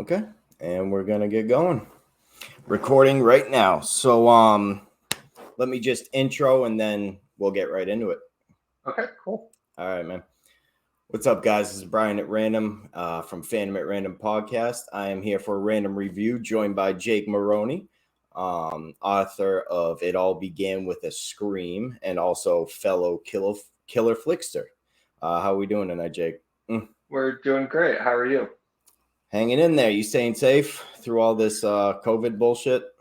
Okay, and we're gonna get going. Recording right now. So let me just intro and then we'll get right into it. Okay, cool. All right, man. What's up, guys? This is Brian at Random from Fandom at Random podcast. I am here for a random review, joined by Jake Maroney, author of "It All Began with a Scream" and also fellow killer flickster. How are we doing tonight, Jake? We're doing great. How are you? Hanging in there. You staying safe through all this COVID bullshit?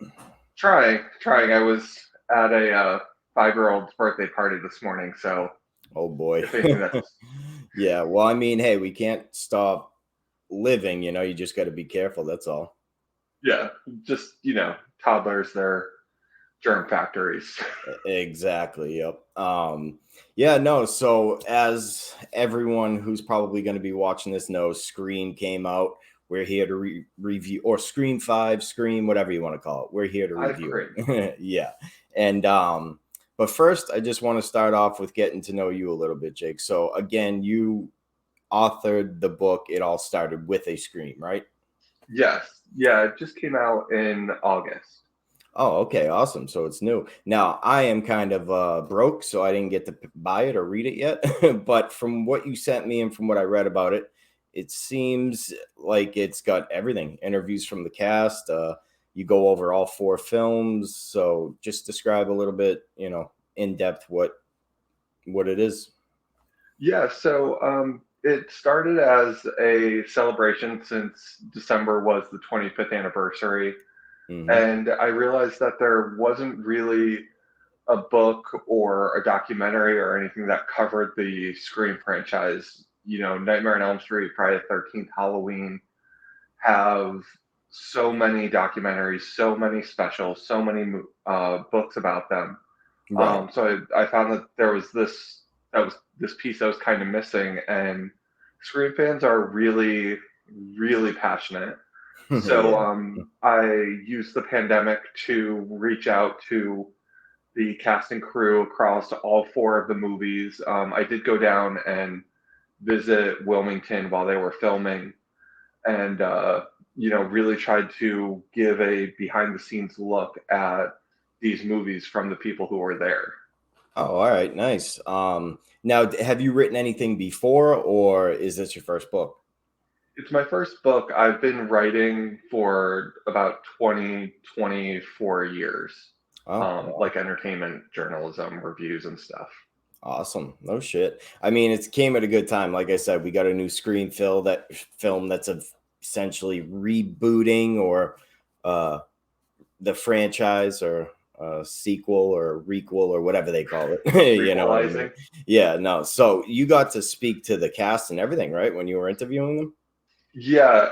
Trying. I was at a 5-year-old's birthday party this morning, so Oh boy. if anything, that's Yeah. Well, I mean, hey, we can't stop living. You just got to be careful. That's all. yeah, just toddlers, they're germ factories. Exactly. Yep. Yeah. No. So, as everyone who's probably going to be watching this knows, Scream came out. We're here to review, or Scream 5, Scream, whatever you want to call it. We're here to I review agree. it. Yeah. And but first, I just want to start off with getting to know you a little bit, Jake. So again, you authored the book. It all started with a Scream, right? Yes, yeah, it just came out in August. Oh, okay, awesome. So it's new. Now, I am kind of broke, so I didn't get to buy it or read it yet. But from what you sent me and from what I read about it, it seems like it's got everything. Interviews from the cast. You go over all 4 films. So just describe a little bit, in depth what it is. Yeah, so it started as a celebration since December was the 25th anniversary, Hmm. and I realized that there wasn't really a book or a documentary or anything that covered the Scream franchise. Nightmare on Elm Street, Friday the 13th, Halloween have so many documentaries, so many specials, so many books about them. Right. So I found that this piece that was kind of missing, and Scream fans are really, really passionate. So Yeah. I used the pandemic to reach out to the cast and crew across all 4 of the movies. I did go down and visit Wilmington while they were filming, and really tried to give a behind the scenes look at these movies from the people who were there. Oh, all right, nice. Now, have you written anything before, or is this your first book? It's my first book. I've been writing for about 20, 24 years, Oh, wow. like entertainment journalism, reviews, and stuff. Awesome. No shit. I mean, it came at a good time. Like I said, we got a new screen film that's essentially rebooting or uh the franchise or sequel or requel or whatever they call it. You know what I mean? Prequelizing. Yeah, no. So you got to speak to the cast and everything, right? When you were interviewing them? Yeah,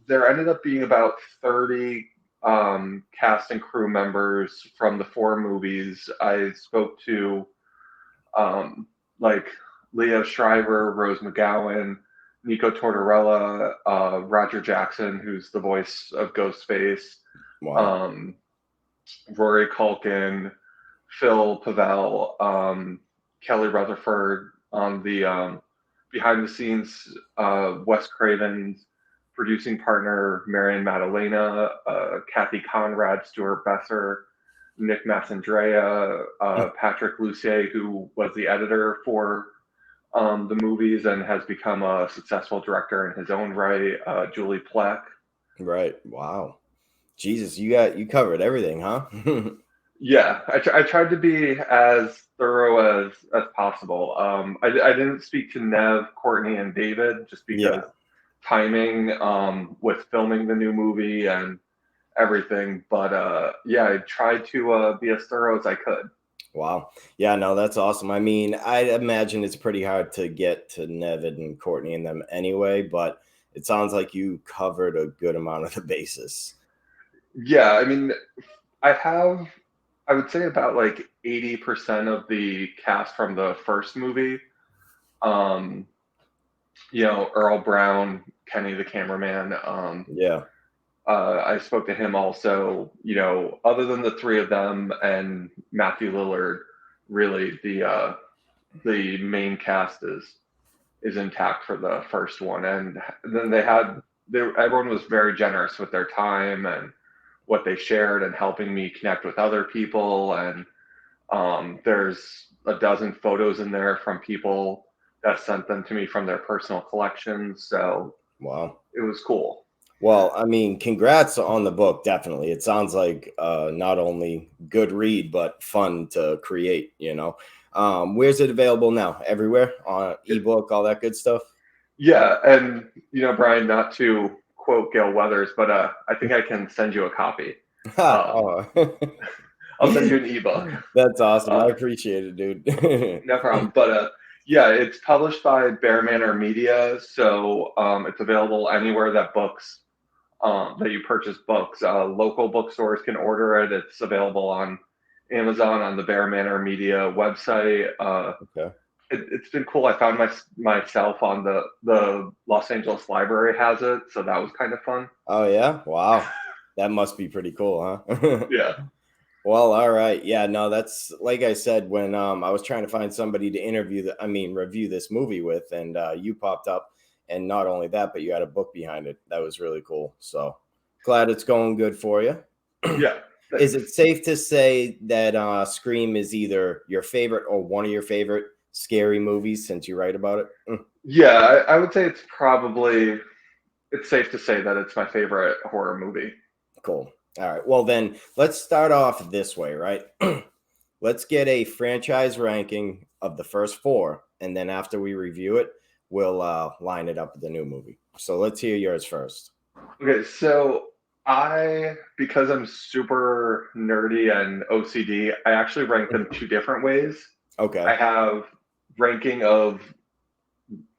there ended up being about 30 cast and crew members from the 4 movies. I spoke to um, like Leo Shriver, Rose McGowan, Nico Tortorella, Roger Jackson, who's the voice of Ghostface, Wow. um, Rory Culkin, Phil Pavel, Kelly Rutherford on the behind the scenes, Wes Craven's producing partner, Marion Maddalena, Kathy Conrad, Stuart Besser, Nick Massandrea, Patrick Lussier, who was the editor for the movies and has become a successful director in his own right, Julie Plec. Right. Wow. Jesus, you covered everything, huh? Yeah, I tried to be as thorough as possible. I didn't speak to Nev, Courtney, and David just because Yeah. timing with filming the new movie and everything. But yeah, I tried to be as thorough as I could. Wow. Yeah, no, that's awesome. I mean, I imagine it's pretty hard to get to Nevin and Courtney and them anyway, but it sounds like you covered a good amount of the basis. Yeah, I mean, I have, I would say about like 80% of the cast from the first movie. Um, Earl Brown, Kenny the cameraman. Yeah. I spoke to him also. Other than the 3 of them and Matthew Lillard, really the main cast is intact for the first one, and then they had everyone was very generous with their time and what they shared and helping me connect with other people. And there's a dozen photos in there from people that sent them to me from their personal collections. So Wow. it was cool. Well, I mean, congrats on the book. Definitely. It sounds like not only good read, but fun to create, you know. Where's it available now? Everywhere on ebook, all that good stuff? Yeah. And, Brian, not to quote Gail Weathers, but I think I can send you a copy. Um, Oh. I'll send you an ebook. That's awesome. I Uh, appreciate it, dude. no problem. But yeah, it's published by Bear Manor Media. So it's available anywhere that that you purchase books. Local bookstores can order it. It's available on Amazon, on the Bear Manor Media website. Okay. It's been cool. I found myself on the Los Angeles Library has it, so that was kind of fun. Oh yeah. Wow. That must be pretty cool, huh? Yeah. Well, all right. Yeah, no, that's like I said when I was trying to find somebody to review this movie with, and you popped up, and not only that, but you had a book behind it. That was really cool. So glad it's going good for you. Yeah. Is Thanks. it safe to say that Scream is either your favorite or one of your favorite scary movies since you write about it? Yeah, I would say it's safe to say that it's my favorite horror movie. Cool. All right. Well, then let's start off this way, right? Let's get a franchise ranking of the first four, and then after we review it, we'll line it up with the new movie. So let's hear yours first. Okay, so because I'm super nerdy and OCD, I actually rank them two different ways. I Okay. have ranking of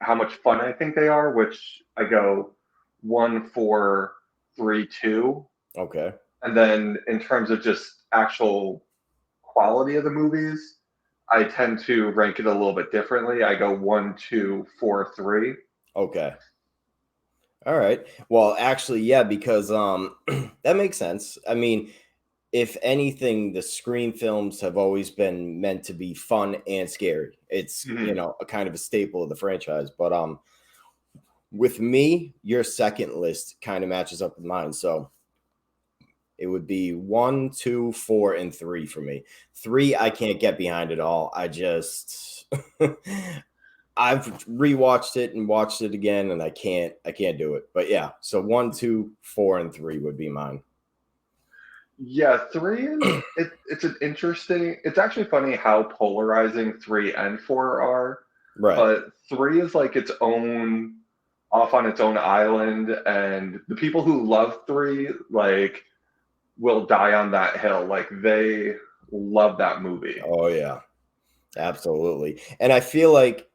how much fun I think they are, which I go 1, 4, 3, 2. Okay. And then in terms of just actual quality of the movies, I tend to rank it a little bit differently. I go 1, 2, 4, 3. Okay. All right. Well, actually, yeah, because that makes sense. I mean, if anything, the Scream films have always been meant to be fun and scary. It's, Mm-hmm. a kind of a staple of the franchise. But with me, your second list kind of matches up with mine. So it would be 1, 2, 4, and 3 for me. 3, I can't get behind at all. I just I've rewatched it and watched it again, and I can't do it. But yeah, so 1, 2, 4, and 3 would be mine. Yeah, 3 is it's an interesting. It's actually funny how polarizing 3 and 4 are, Right. but 3 is like its own off on its own island, and the people who love 3 like will die on that hill. Like they love that movie. Oh yeah. Absolutely. And I feel like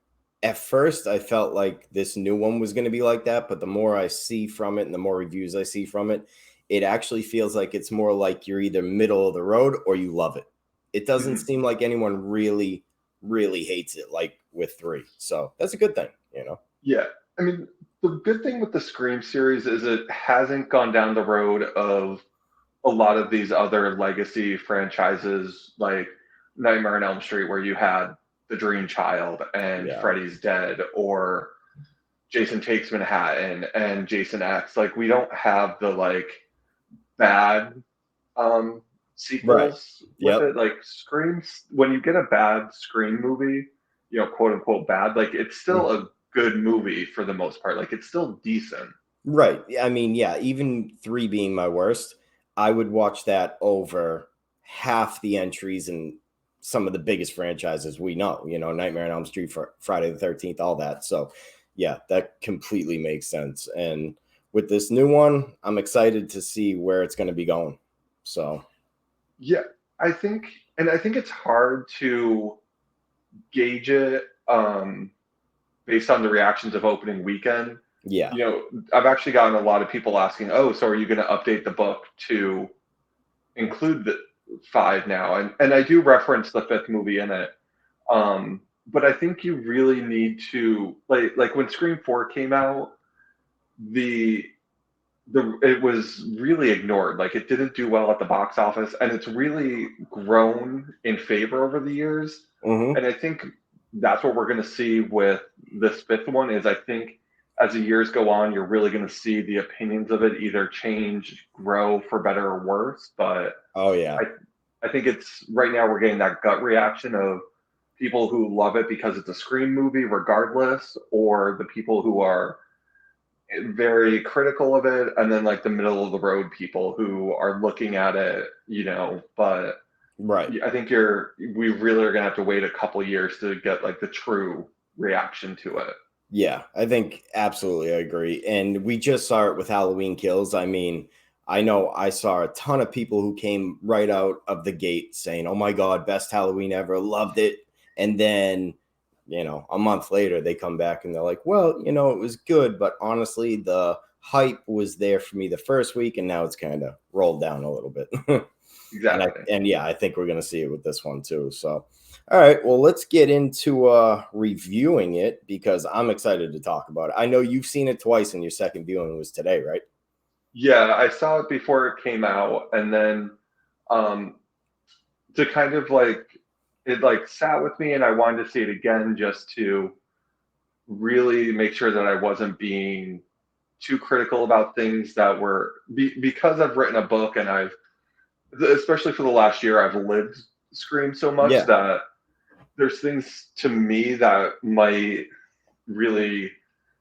at first I felt like this new one was going to be like that, but the more I see from it and the more reviews I see from it, it actually feels like it's more like you're either middle of the road or you love it. It doesn't Mhm. seem like anyone really, really hates it like with 3. So that's a good thing. Yeah, I mean the good thing with the Scream series is it hasn't gone down the road of a lot of these other legacy franchises like Nightmare on Elm Street, where you had The Dream Child and Yeah. Freddy's Dead, or Jason Takes Manhattan and Jason X. Like we don't have the like bad um, Right. sequels with Yep. it. Like Screams, when you get a bad Scream movie, quote unquote bad, like it's still a good movie for the most part. Like it's still decent. Right. I mean, yeah, even 3 being my worst, I would watch that over half the entries in some of the biggest franchises we know, Nightmare on Elm Street, for Friday the 13th, all that. So, yeah, that completely makes sense. And with this new one, I'm excited to see where it's going to be going. So, Yeah, I think it's hard to gauge it based on the reactions of opening weekend. yeah. I've actually gotten a lot of people asking, "Oh, so are you going to update the book to include the 5 now?" And I do reference the 5th movie in it. But I think you really need to like when Scream 4 came out, the it was really ignored. Like it didn't do well at the box office, and it's really grown in favor over the years. Hmm. And I think that's what we're going to see with this 5th one. Is I think as the years go on, you're really going to see the opinions of it either change, grow for better or worse. But Oh yeah. I think it's right now we're getting that gut reaction of people who love it because it's a Scream movie, regardless, or the people who are very critical of it, and then like the middle of the road people who are looking at it, But Right. I think we really are gonna have to wait a couple years to get like the true reaction to it. Yeah, I think absolutely I agree. And we just saw it with Halloween Kills. I mean, I know I saw a ton of people who came right out of the gate saying, "Oh my God, best Halloween ever, loved it." And then, a month later, they come back and they're like, "Well, it was good, but honestly, the hype was there for me the first week, and now it's kind of rolled down a little bit." Exactly. And yeah, I think we're gonna see it with this one too. So, all right, well, let's get into reviewing it because I'm excited to talk about it. I know you've seen it twice, and your second viewing was today, right? Yeah, I saw it before it came out, and then um, to kind of like it like sat with me, and I wanted to see it again just to really make sure that I wasn't being too critical about things that were because I've written a book and I've especially for the last year I've lived Scream so much Yeah. that there's things to me that might really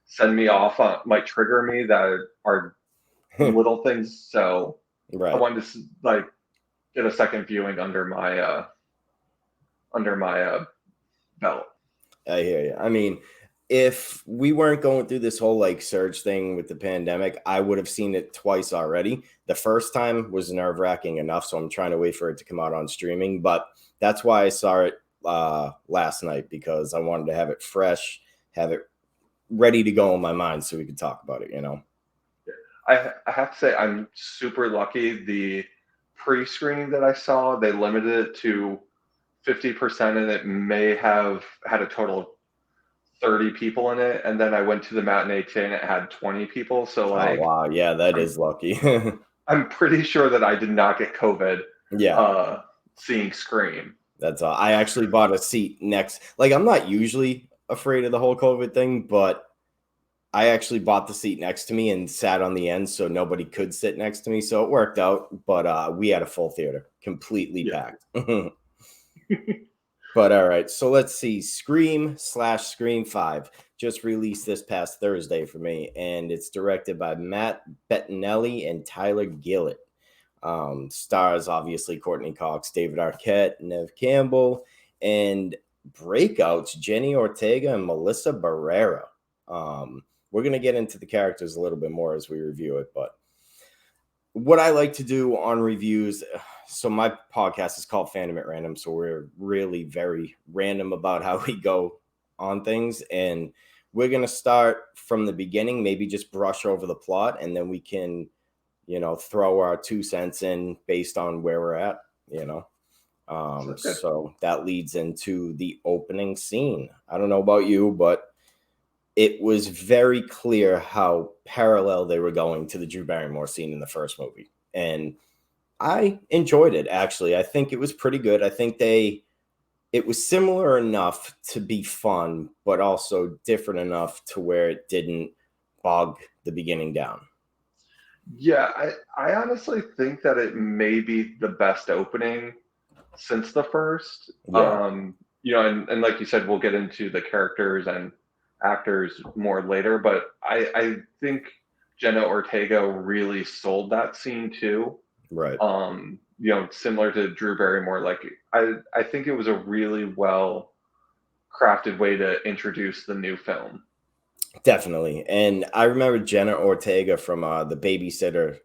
send me off might trigger me that are little things. So I Right. wanted to like get a second viewing under my belt. I hear you. I mean, if we weren't going through this whole like surge thing with the pandemic, I would have seen it twice already. The first time was nerve-wracking enough, so I'm trying to wait for it to come out on streaming. But that's why I saw it last night because I wanted to have it fresh, have it ready to go in my mind so we could talk about it. I have to say I'm super lucky. The pre-screening that I saw, they limited it to 50%, and it may have had a total of 30 people in it. And then I went to the matinee today, and it had 20 people. So Oh like, wow, yeah, that I'm is lucky. I'm pretty sure that I did not get COVID Yeah, uh, seeing Scream. that's all. I actually bought a seat next. Like, I'm not usually afraid of the whole COVID thing, but I actually bought the seat next to me and sat on the end so nobody could sit next to me. So it worked out, but we had a full theater, completely Yeah. packed. But all right, so let's see. Scream/Scream 5 just released this past Thursday for me, and it's directed by Matt Bettinelli and Tyler Gillett. Stars obviously Courtney Cox, David Arquette, Nev Campbell, and breakouts Jenny Ortega and Melissa Barrera. We're gonna get into the characters a little bit more as we review it, but what I like to do on reviews, so my podcast is called Fandom at Random, so we're really very random about how we go on things, and we're gonna start from the beginning, maybe just brush over the plot, and then we can throw our 2 cents in based on where we're at, you know. So good. So that leads into the opening scene. I don't know about you, but it was very clear how parallel they were going to the Drew Barrymore scene in the first movie. And I enjoyed it, actually. I think it was pretty good. I think it was similar enough to be fun, but also different enough to where it didn't bog the beginning down. Yeah, I honestly think that it may be the best opening since the first. Yeah, And like you said, we'll get into the characters and actors more later, but I think Jenna Ortega really sold that scene too. right. Similar to Drew Barrymore, like I think it was a really well crafted way to introduce the new film. Definitely. And I remember Jenna Ortega from The Babysitter,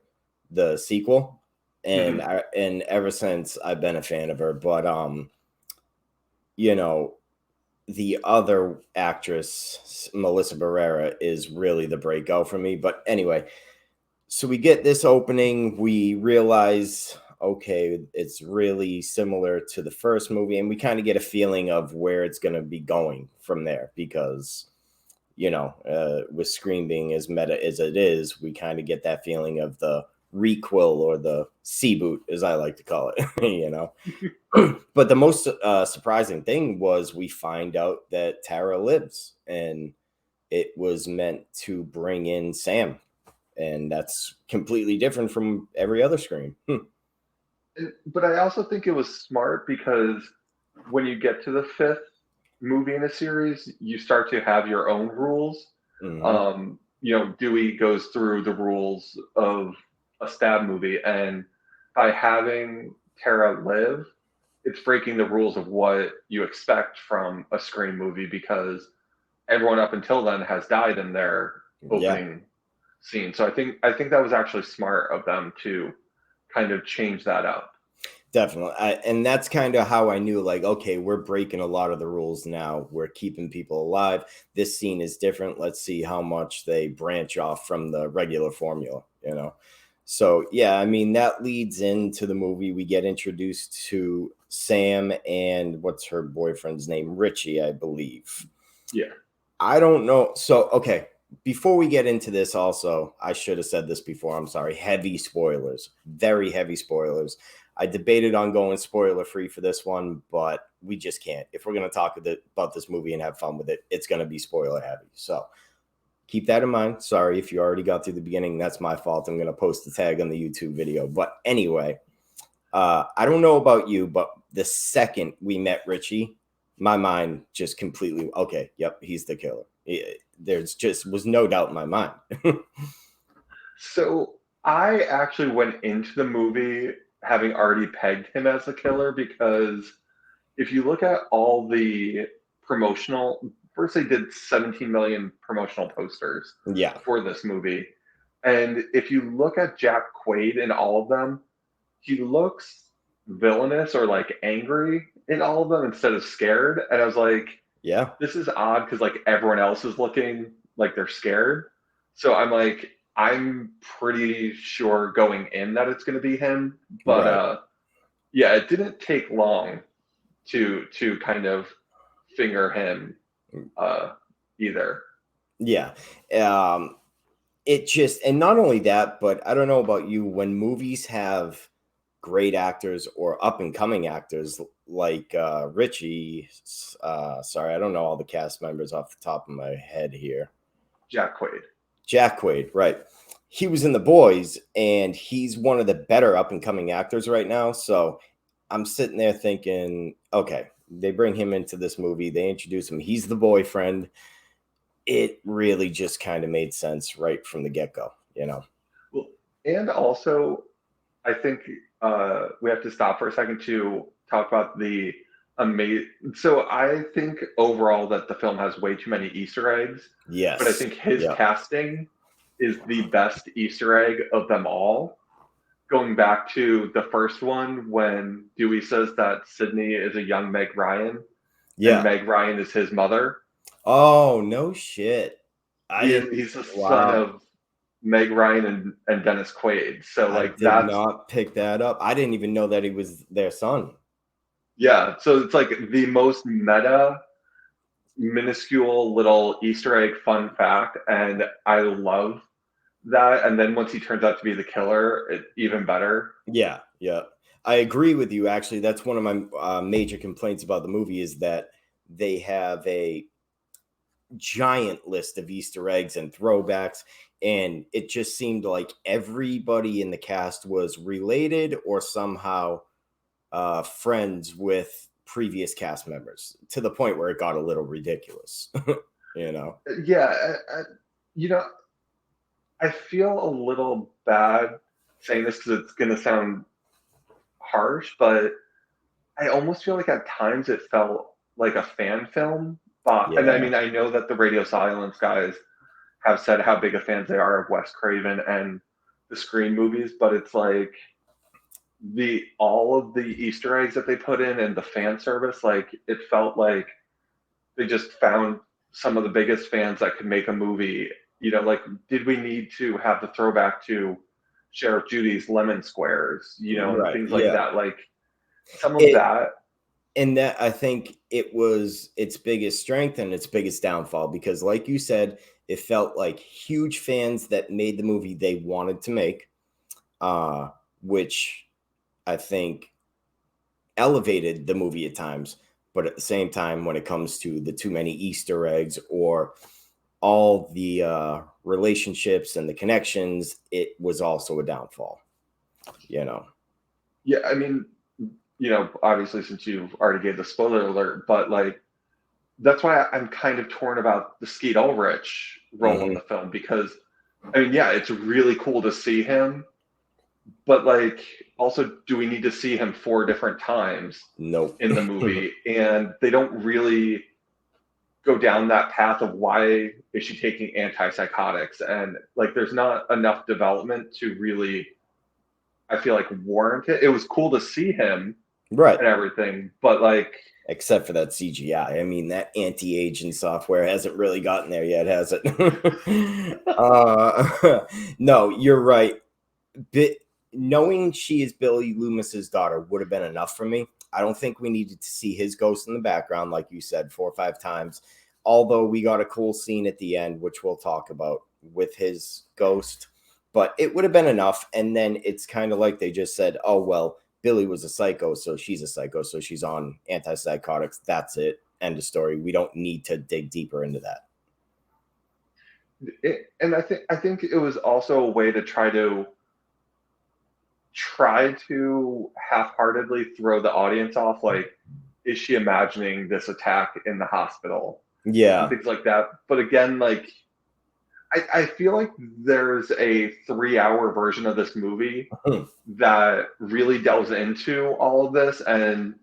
the sequel. And Hmm. and ever since I've been a fan of her. But you know, the other actress, Melissa Barrera, is really the breakout for me. But anyway, so we get this opening, we realize, okay, it's really similar to the first movie, and we kind of get a feeling of where it's going to be going from there because with Scream being as meta as it is, we kind of get that feeling of the requel or the C-boot, as I like to call it. But the most surprising thing was we find out that Tara lives, and it was meant to bring in Sam, and that's completely different from every other Scream. But I also think it was smart because when you get to the fifth movie in a series, you start to have your own rules. Mm-hmm. Dewey goes through the rules of a stab movie, and by having Tara live, it's breaking the rules of what you expect from a Scream movie because everyone up until then has died in their Yeah, opening scene. So I think that was actually smart of them to kind of change that up. definitely. And that's kind of how I knew, like, okay, we're breaking a lot of the rules now. We're keeping people alive. This scene is different. Let's see how much they branch off from the regular formula, you know? So, yeah, I mean, that leads into the movie. We get introduced to Sam and what's her boyfriend's name? Richie, I believe. Yeah. I don't know. So, okay, before we get into this, also, I should have said this before. I'm sorry. Heavy spoilers, very heavy spoilers. I debated on going spoiler free for this one, but we just can't. If we're going to talk about this movie and have fun with it, it's going to be spoiler heavy. So, keep that in mind. Sorry if you already got through the beginning. That's my fault. I'm going to post the tag on the YouTube video. But anyway, I don't know about you, but the second we met Richie, my mind just completely, okay, yep, he's the killer. There's just was no doubt in my mind. So I actually went into the movie having already pegged him as a killer because if you look at all the promotional, first they did 17 million promotional posters Yeah, for this movie. And if you look at Jack Quaid in all of them, he looks villainous or like angry in all of them instead of scared. And I was like, yeah, this is odd because like everyone else is looking like they're scared. So I'm like, I'm pretty sure going in that it's going to be him. But right. yeah, it didn't take long to kind of finger him uh, either. Yeah. Um, it just, and not only that, but I don't know about you, when movies have great actors or up and coming actors like Richie, sorry, I don't know all the cast members off the top of my head here. Jack Quaid. Jack Quaid, right. He was in The Boys, and he's one of the better up and coming actors right now. So I'm sitting there thinking, okay, they bring him into this movie, they introduce him, he's the boyfriend. It really just kind of made sense right from the get go, you know? Well, and also, I think we have to stop for a second to talk about the amazing. So I think overall that the film has way too many Easter eggs, but I Yes. think his Yeah. casting is the best Easter egg of them all. Going back to the first one when Dewey says that Sydney is a young Meg Ryan and Yeah. Meg Ryan is his mother. Oh, no shit. I didn't. He's the son Wow. of Meg Ryan and Dennis Quaid. So I like did that's not pick that up. I didn't even know that he was their son. yeah. So it's like the most meta, minuscule little Easter egg fun fact, and I love that. And then once he turns out to be the killer, it even better. Yeah. Yeah. I agree with you. Actually, that's one of my major complaints about the movie is that they have a giant list of Easter eggs and throwbacks. And it just seemed like everybody in the cast was related or somehow friends with previous cast members to the point where it got a little ridiculous, you know? Yeah, you know, I feel a little bad saying this because it's gonna sound harsh, but I almost feel like at times it felt like a fan film. And I Yeah. mean, I know that the Radio Silence guys have said how big of fans they are of Wes Craven and the Scream movies, but it's like the all of the Easter eggs that they put in and the fan service, like it felt like they just found some of the biggest fans that could make a movie. Like did we need to have the throwback to Sheriff Judy's lemon squares, and Right. things like Yeah. that? Like some of It that. and that I think it was its biggest strength and its biggest downfall because like you said, it felt like huge fans that made the movie they wanted to make, uh, which I think elevated the movie at times, but at the same time, when it comes to the too many Easter eggs or all the relationships and the connections, it was also a downfall, you know. Yeah, I mean, obviously since you've already gave the spoiler alert, but like that's why I'm kind of torn about the Skeet Ulrich role in Hmm. the film because I mean, yeah, it's really cool to see him, but like also do we need to see him four different times Nope. in the movie? And they don't really go down that path of why is she taking antipsychotics and like there's not enough development to really I feel like warrant it. It was cool to see him Right. and everything, but like Except for that CGI. I mean, that anti-aging software hasn't really gotten there yet, has it? No, you're right. But knowing she is Billy Loomis's daughter would have been enough for me. I don't think we needed to see his ghost in the background, like you said, 4 or 5 times. Although we got a cool scene at the end, which we'll talk about with his ghost, but it would have been enough. And then it's kind of like they just said, oh, well, Billy was a psycho, so she's a psycho, so she's on antipsychotics. That's it. End of story. We don't need to dig deeper into that. and I think it was also a way to try to half-heartedly throw the audience off like is she imagining this attack in the hospital and Yeah. things like that, but again like I feel like there's a 3-hour version of this movie that really delves into all of this and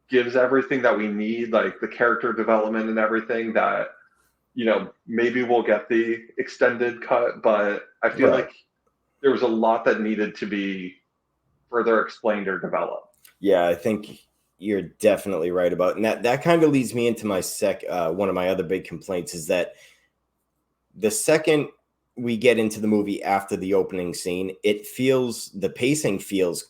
gives everything that we need, like the character development and everything that, maybe we'll get the extended cut, but I feel Right. like there was a lot that needed to be further explained or developed. Yeah, I think you're definitely right about, and that kind of leads me into my one of my other big complaints is that the second we get into the movie after the opening scene, the pacing feels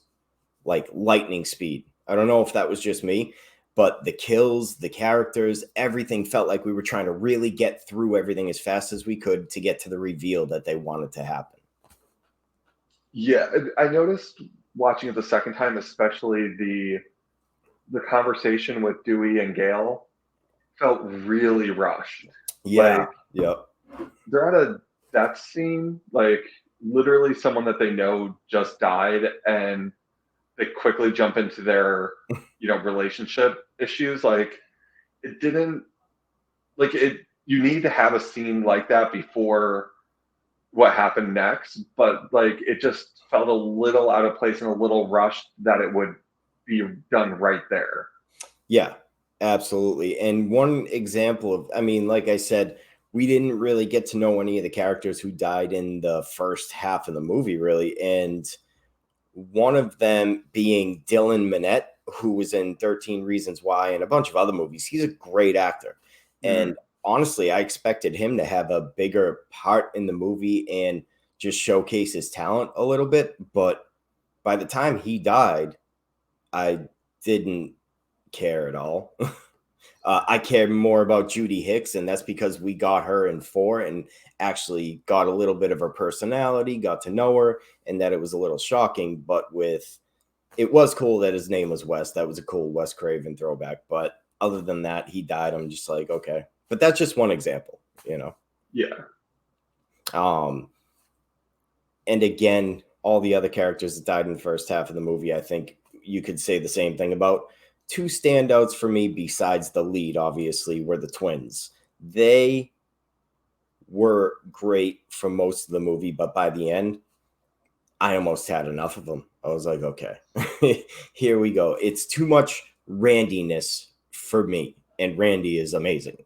like lightning speed. I don't know if that was just me, but the kills, the characters, everything felt like we were trying to really get through everything as fast as we could to get to the reveal that they wanted to happen. Yeah, I noticed watching it the second time, especially the conversation with Dewey and Gail felt really rushed. Yeah. Like Yep. they're at a death scene, like literally someone that they know just died, and they quickly jump into their, relationship issues. Like it didn't like it. You need to have a scene like that before what happened next, but like it just felt a little out of place and a little rushed that it would be done right there. Yeah, absolutely. And one example of, I mean, like I said, we didn't really get to know any of the characters who died in the first half of the movie, really. And one of them being Dylan Minnette, who was in 13 Reasons Why and a bunch of other movies. He's a great actor. Mm. And honestly, I expected him to have a bigger part in the movie and just showcase his talent a little bit. But by the time he died, I didn't care at all. I care more about Judy Hicks, and that's because we got her in 4 and actually got a little bit of her personality, got to know her, and that it was a little shocking. But it was cool that his name was Wes. That was a cool Wes Craven throwback. But other than that, he died. I'm just like, okay. But that's just one example, you know. Yeah. Um, and again, all the other characters that died in the first half of the movie, I think you could say the same thing about. Two standouts for me, besides the lead, obviously, were the twins. They were great for most of the movie, but by the end, I almost had enough of them. I was like, okay, here we go. It's too much Randiness for me, and Randy is amazing.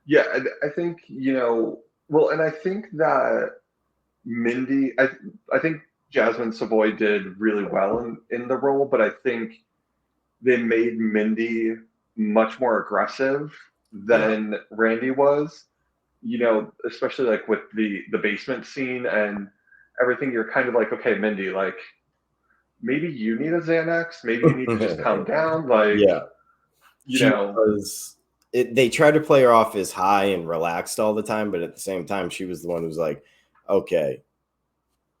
Yeah, I think, well, and I think that Mindy, I think Jasmine Savoy did really well in the role, but I think they made Mindy much more aggressive Yeah. than Randy was, especially like with the basement scene and everything. You're kind of like, okay, Mindy, like maybe you need a Xanax, maybe you need to just calm down, like, Yeah. you She know, was they tried to play her off as high and relaxed all the time, but at the same time, she was the one who's like, okay,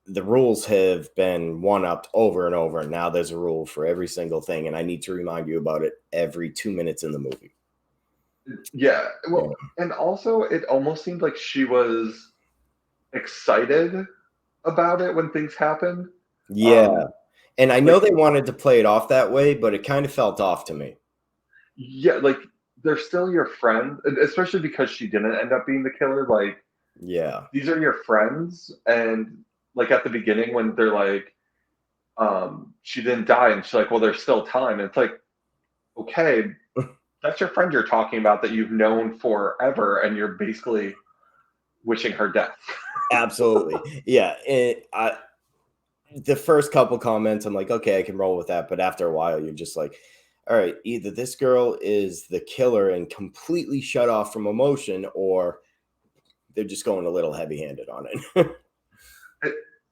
the rules have been one upped over and over. And now there's a rule for every single thing. And I need to remind you about it every 2 minutes in the movie. Yeah. Yeah. Well, and also it almost seemed like she was excited about it when things happened. Yeah. And I know Like, they wanted to play it off that way, but it kind of felt off to me. yeah, like they're still your friend, especially because she didn't end up being the killer. Like, Yeah. these are your friends, and like at the beginning when they're like, she didn't die, and she's like, well, there's still time. And it's like, okay, that's your friend you're talking about that you've known forever, and you're basically wishing her death. Absolutely. Yeah. The first couple comments, I'm like, okay, I can roll with that. But after a while, you're just like, all right, either this girl is the killer and completely shut off from emotion, or they're just going a little heavy handed on it.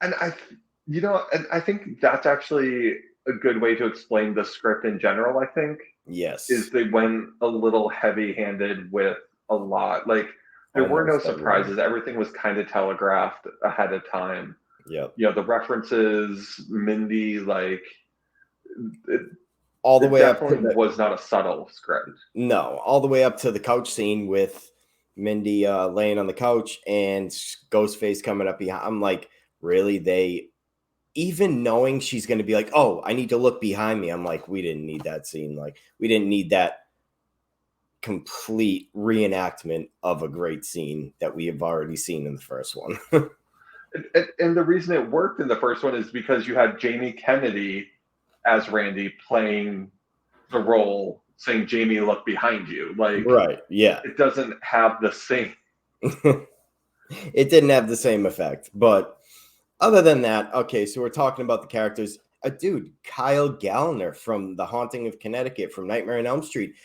And and I think that's actually a good way to explain the script in general. I think is Yes. they went a little heavy-handed with a lot. Like, there were no Almost everything. surprises. Everything was kind of telegraphed ahead of time. Yep. The references, Mindy, like it, All the it way up to definitely the was not a subtle script. No, all the way up to the couch scene with Mindy laying on the couch and Ghostface coming up behind. I'm like, really? They even knowing she's going to be like, oh, I need to look behind me. I'm like, we didn't need that scene. Like, we didn't need that complete reenactment of a great scene that we have already seen in the first one. And the reason it worked in the first one is because you had Jamie Kennedy as Randy playing the role, saying, Jamie, look behind you. Like, Right. Yeah. it doesn't have the same. It didn't have the same effect. But other than that, okay, so we're talking about the characters. Dude, Kyle Gallner from The Haunting of Connecticut from Nightmare on Elm Street.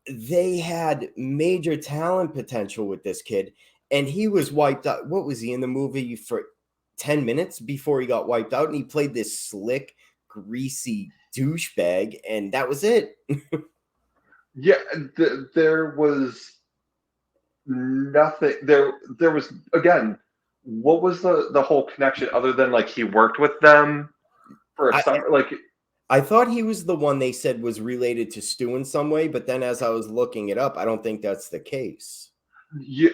They had major talent potential with this kid, and he was wiped out. What was he in the movie for 10 minutes before he got wiped out? And he played this slick, greasy douchebag, and that was it. Yeah, there was nothing. There was, again, what was the whole connection other than like he worked with them for a I, summer? Like, I thought he was the one they said was related to Stu in some way, but then as I was looking it up, I don't think that's the case.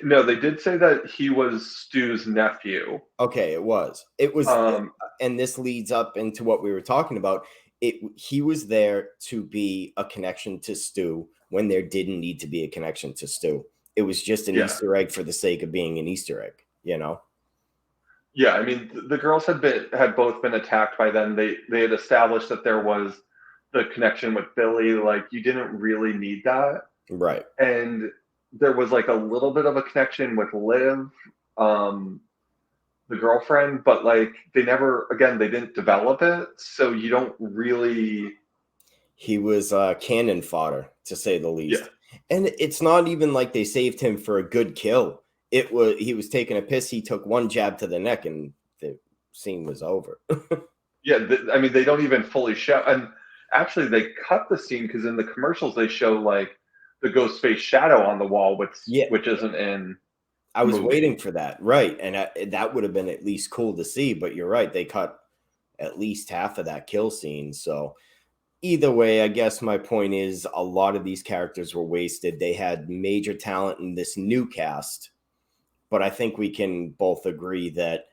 no, they did say that he was Stu's nephew. Okay, it was. It was, Um, and this leads up into what we were talking about. He was there to be a connection to Stu when there didn't need to be a connection to Stu. It was just an yeah, Easter egg for the sake of being an Easter egg, you know? yeah. I mean, the girls had both been attacked by then. They had established that there was the connection with Billy. Like, you didn't really need that. Right. And there was like a little bit of a connection with Liv, um, the girlfriend, but like they didn't develop it, so you don't really. He was cannon fodder, to say the Yeah, least. And it's not even like they saved him for a good kill. It was he was taking a piss. He took one jab to the neck, and the scene was over. yeah. I mean, they don't even fully show, and actually, they cut the scene because in the commercials they show like the ghost face shadow on the wall, Yeah, which isn't in I the was movie. waiting for that, right? And that would have been at least cool to see. But you're right; they cut at least half of that kill scene. So either way, I guess my point is a lot of these characters were wasted. They had major talent in this new cast, but I think we can both agree that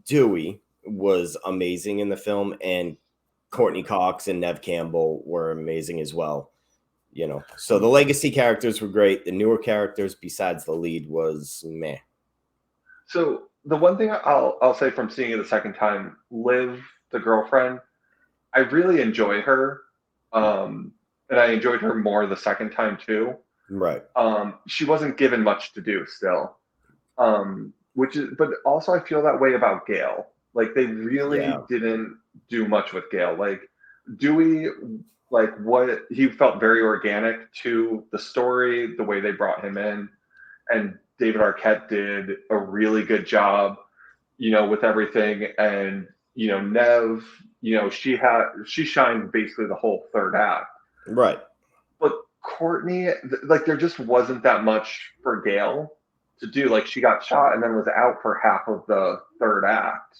Dewey was amazing in the film, and Courtney Cox and Nev Campbell were amazing as well. So the legacy characters were great. The newer characters, besides the lead, was meh. So the one thing I'll say from seeing it the second time, Liv, the girlfriend, I really enjoy her, um, and I enjoyed her more the second time too. Right. She wasn't given much to do still, but also I feel that way about Gail. Like, they Yeah. really didn't do much with Gail. Like, Dewey, like, what he felt very organic to the story, the way they brought him in, and David Arquette did a really good job, with everything. And Nev, she shined basically the whole third act. Right. But Courtney, like, there just wasn't that much for Gail to do. Like, she got shot and then was out for half of the third act.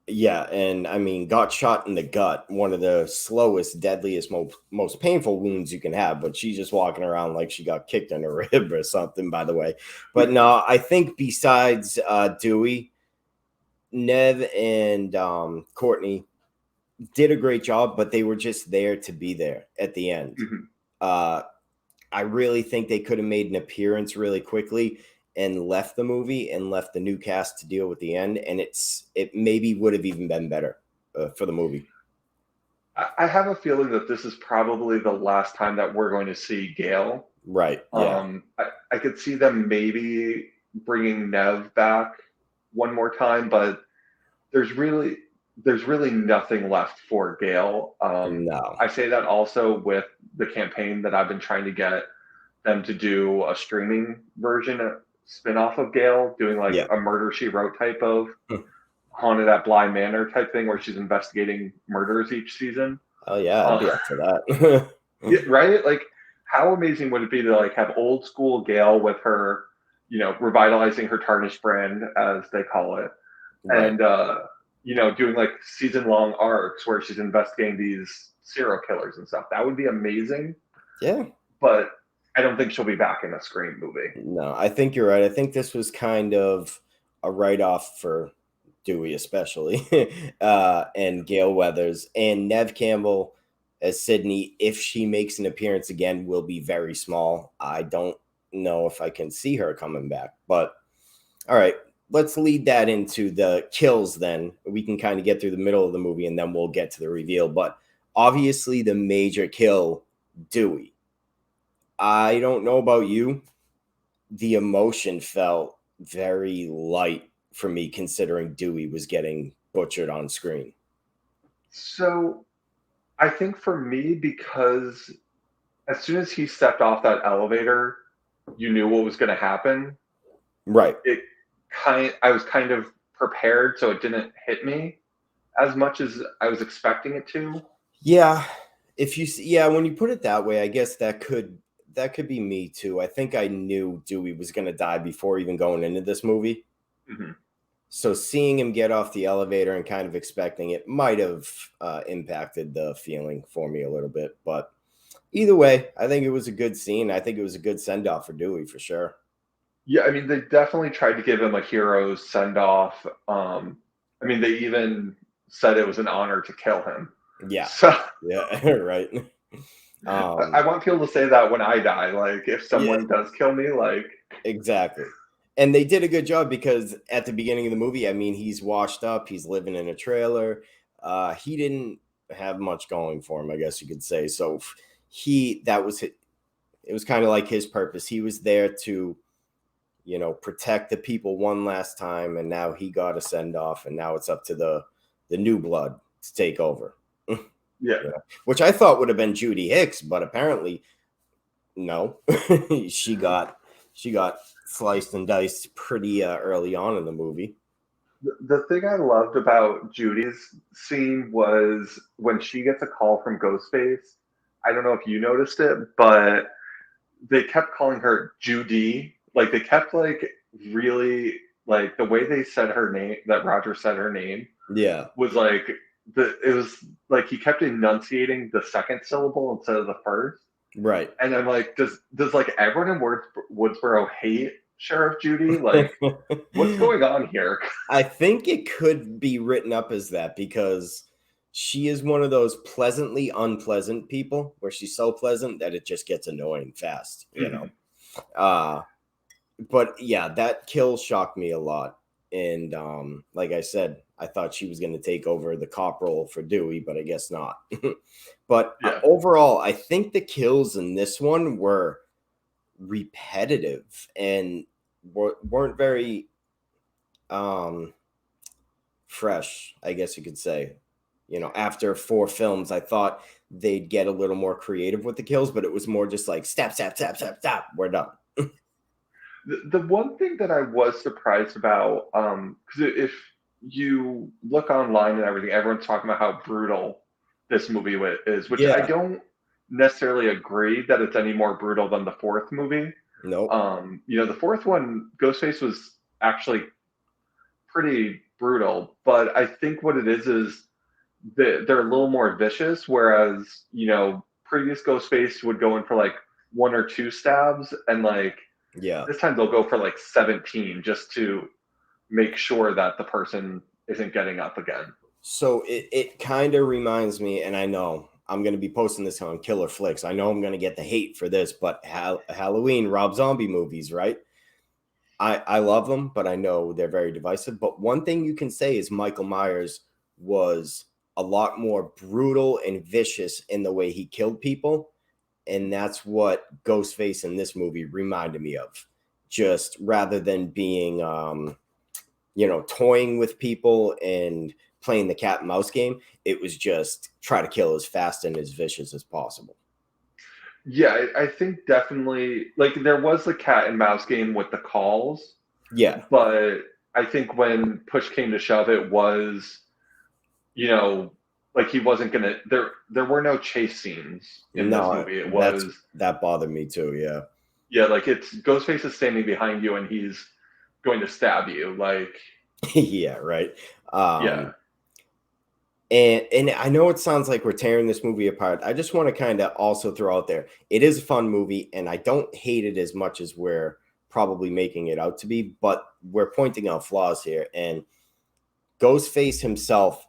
Yeah, and I mean, got shot in the gut, one of the slowest, deadliest, most painful wounds you can have. But she's just walking around like she got kicked in the rib or something, by the way. But no, I think besides Dewey, Nev and Courtney did a great job, but they were just there to be there at the end. Mhm. Uh, I really think they could have made an appearance really quickly and left the movie and left the new cast to deal with the end, and it maybe would have even been better for the movie. I have a feeling that this is probably the last time that we're going to see Gale. Right? Yeah. I could see them maybe bringing Nev back one more time, but there's really there's really nothing left for Gale. No. I say that also with the campaign that I've been trying to get them to do a streaming version, a spin-off of Gale, doing like Yeah. a Murder She Wrote type of Hmm. Haunted at Bly Manor type thing where she's investigating murders each season. Oh yeah, I'd Uh, be up for that. yeah, right? Like, how amazing would it be to like have old school Gale with her, revitalizing her tarnished brand as they call it, Right. and doing like season long arcs where she's investigating these serial killers and stuff. That would be amazing. Yeah. But I don't think she'll be back in a Scream movie. No, I think you're right. I think this was kind of a write-off for Dewey, especially, and Gail Weathers and Nev Campbell as Sydney. If she makes an appearance again, will be very small. I don't know if I can see her coming back. But all right, let's lead that into the kills. Then we can kind of get through the middle of the movie, and then we'll get to the reveal. But obviously, the major kill, Dewey. I don't know about you, the emotion felt very light for me considering Dewey was getting butchered on screen. So I think for me, because as soon as he stepped off that elevator, you knew what was going to happen. Right. It I was kind of prepared, so it didn't hit me as much as I was expecting it to. Yeah. If you see, yeah, when you put it that way, I guess that could be me too. I think I knew Dewey was going to die before even going into this movie. Mhm. So seeing him get off the elevator and kind of expecting it might have impacted the feeling for me a little bit. But either way, I think it was a good scene. I think it was a good send off for Dewey for sure. Yeah, I mean, they definitely tried to give him a hero's send off. I mean, they even said it was an honor to kill him. Yeah. So Yeah. Right. I want people to say that when I die. Like, if Yeah, someone does kill me, like, exactly. And they did a good job because at the beginning of the movie, I mean, he's washed up, he's living in a trailer. He didn't have much going for him, I guess you could say. So it was kind of like his purpose. He was there to, protect the people one last time, and now he got a send off, and now it's up to the new blood to take over. yeah. Which I thought would have been Judy Hicks, but apparently no. she got sliced and diced pretty early on in the movie. The thing I loved about Judy's scene was when she gets a call from Ghostface. I don't know if you noticed it, but they kept calling her Judy. Like they kept like really like the way they said her name, that Roger said her name Yeah, was like it was like he kept enunciating the second syllable instead of the first. right. And I'm like, does like everyone in Woodsboro hate Sheriff Judy? Like, what's going on here? I think it could be written up as that because she is one of those pleasantly unpleasant people where she's so pleasant that it just gets annoying fast. Uh but yeah, that kill shocked me a lot. And like I said, I thought she was going to take over the cop role for Dewey, but I guess not. But Yeah. overall, I think the kills in this one were repetitive and weren't very um fresh, I guess you could say. After four films, I thought they'd get a little more creative with the kills, but it was more just like stab, stab, stab, stab, stab. We're done. The one thing that I was surprised about, because if you look online and everything, everyone's talking about how brutal this movie is, which I Yeah. don't necessarily agree that it's any more brutal than the fourth movie. Nope. The fourth one, Ghostface was actually pretty brutal. But I think what it is they're a little more vicious, whereas previous Ghostface would go in for like one or two stabs, and like Yeah. this time they'll go for like 17 just to make sure that the person isn't getting up again. So it kind of reminds me, and I know I'm going to be posting this on Killer Flicks. I know I'm going to get the hate for this, but Halloween, Rob Zombie movies, right? I love them, but I know they're very divisive. But one thing you can say is Michael Myers was a lot more brutal and vicious in the way he killed people. And that's what Ghostface in this movie reminded me of. Just rather than being, toying with people and playing the cat and mouse game, it was just try to kill as fast and as vicious as possible. Yeah, I think definitely like there was the cat and mouse game with the calls, Yeah. but I think when push came to shove, it was, you know, like he wasn't gonna there were no chase scenes in this No, movie. It was that bothered me too. Yeah. yeah, like it's Ghostface is standing behind you and he's going to stab you. Like Yeah, right. yeah. And I know it sounds like we're tearing this movie apart. I just want to kind of also throw out there, it is a fun movie, and I don't hate it as much as we're probably making it out to be, but we're pointing out flaws here. And Ghostface himself,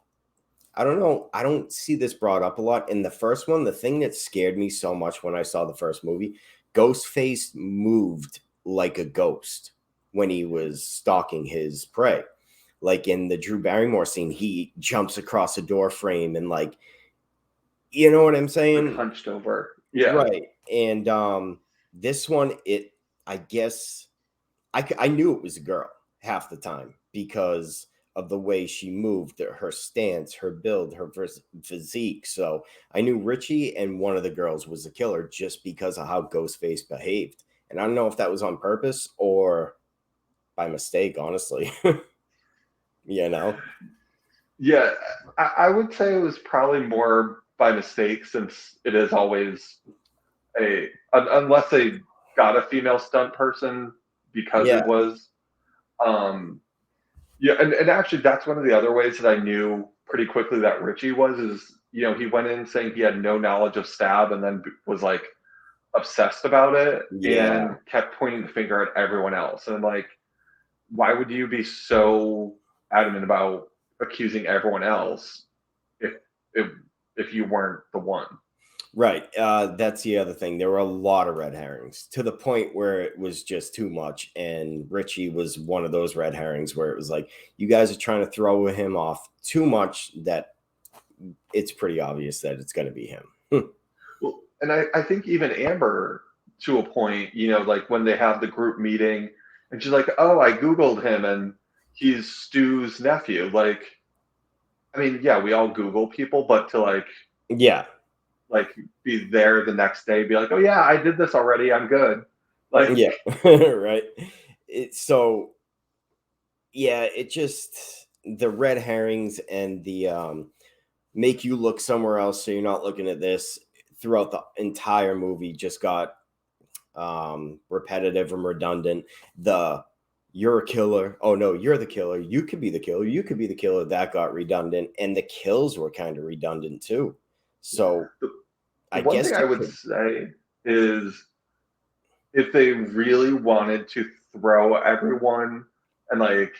I don't know, I don't see this brought up a lot. In the first one, the thing that scared me so much when I saw the first movie, Ghostface moved like a ghost when he was stalking his prey. Like in the Drew Barrymore scene, he jumps across a door frame and like, you know what I'm Like saying? hunched over. Yeah. Right. And this one, I guess I knew it was a girl half the time because of the way she moved, her stance, her build, her physique. So I knew Richie and one of the girls was a killer just because of how Ghostface behaved. And I don't know if that was on purpose or by mistake, honestly. you know? Yeah, I would say it was probably more by mistake since it is always unless they got a female stunt person because Yeah. it was um yeah, and actually that's one of the other ways that I knew pretty quickly that Richie was is he went in saying he had no knowledge of stab and then was like obsessed about it Yeah. and kept pointing the finger at everyone else, and I'm like, why would you be so adamant about accusing everyone else if if if you weren't the one? Right. That's the other thing. There were a lot of red herrings to the point where it was just too much. And Richie was one of those red herrings where it was like, you guys are trying to throw him off too much that it's pretty obvious that it's going to be him. Well, and I think even Amber to a point, like when they have the group meeting and she's like, oh, I Googled him and he's Stu's nephew. Like, I mean, yeah, we all Google people, but to Yeah. like be there the next day, be like, oh yeah, I did this already. I'm good. Like, Yeah. right. So, yeah, it just, the red herrings and the make you look somewhere else so you're not looking at this throughout the entire movie just got repetitive and redundant. The you're a killer, oh no, you're the killer, you could be the killer, you could be the killer, that got redundant, and the kills were kind of redundant too. So the, the I one thing guess I you would could. say is if they really wanted to throw everyone and like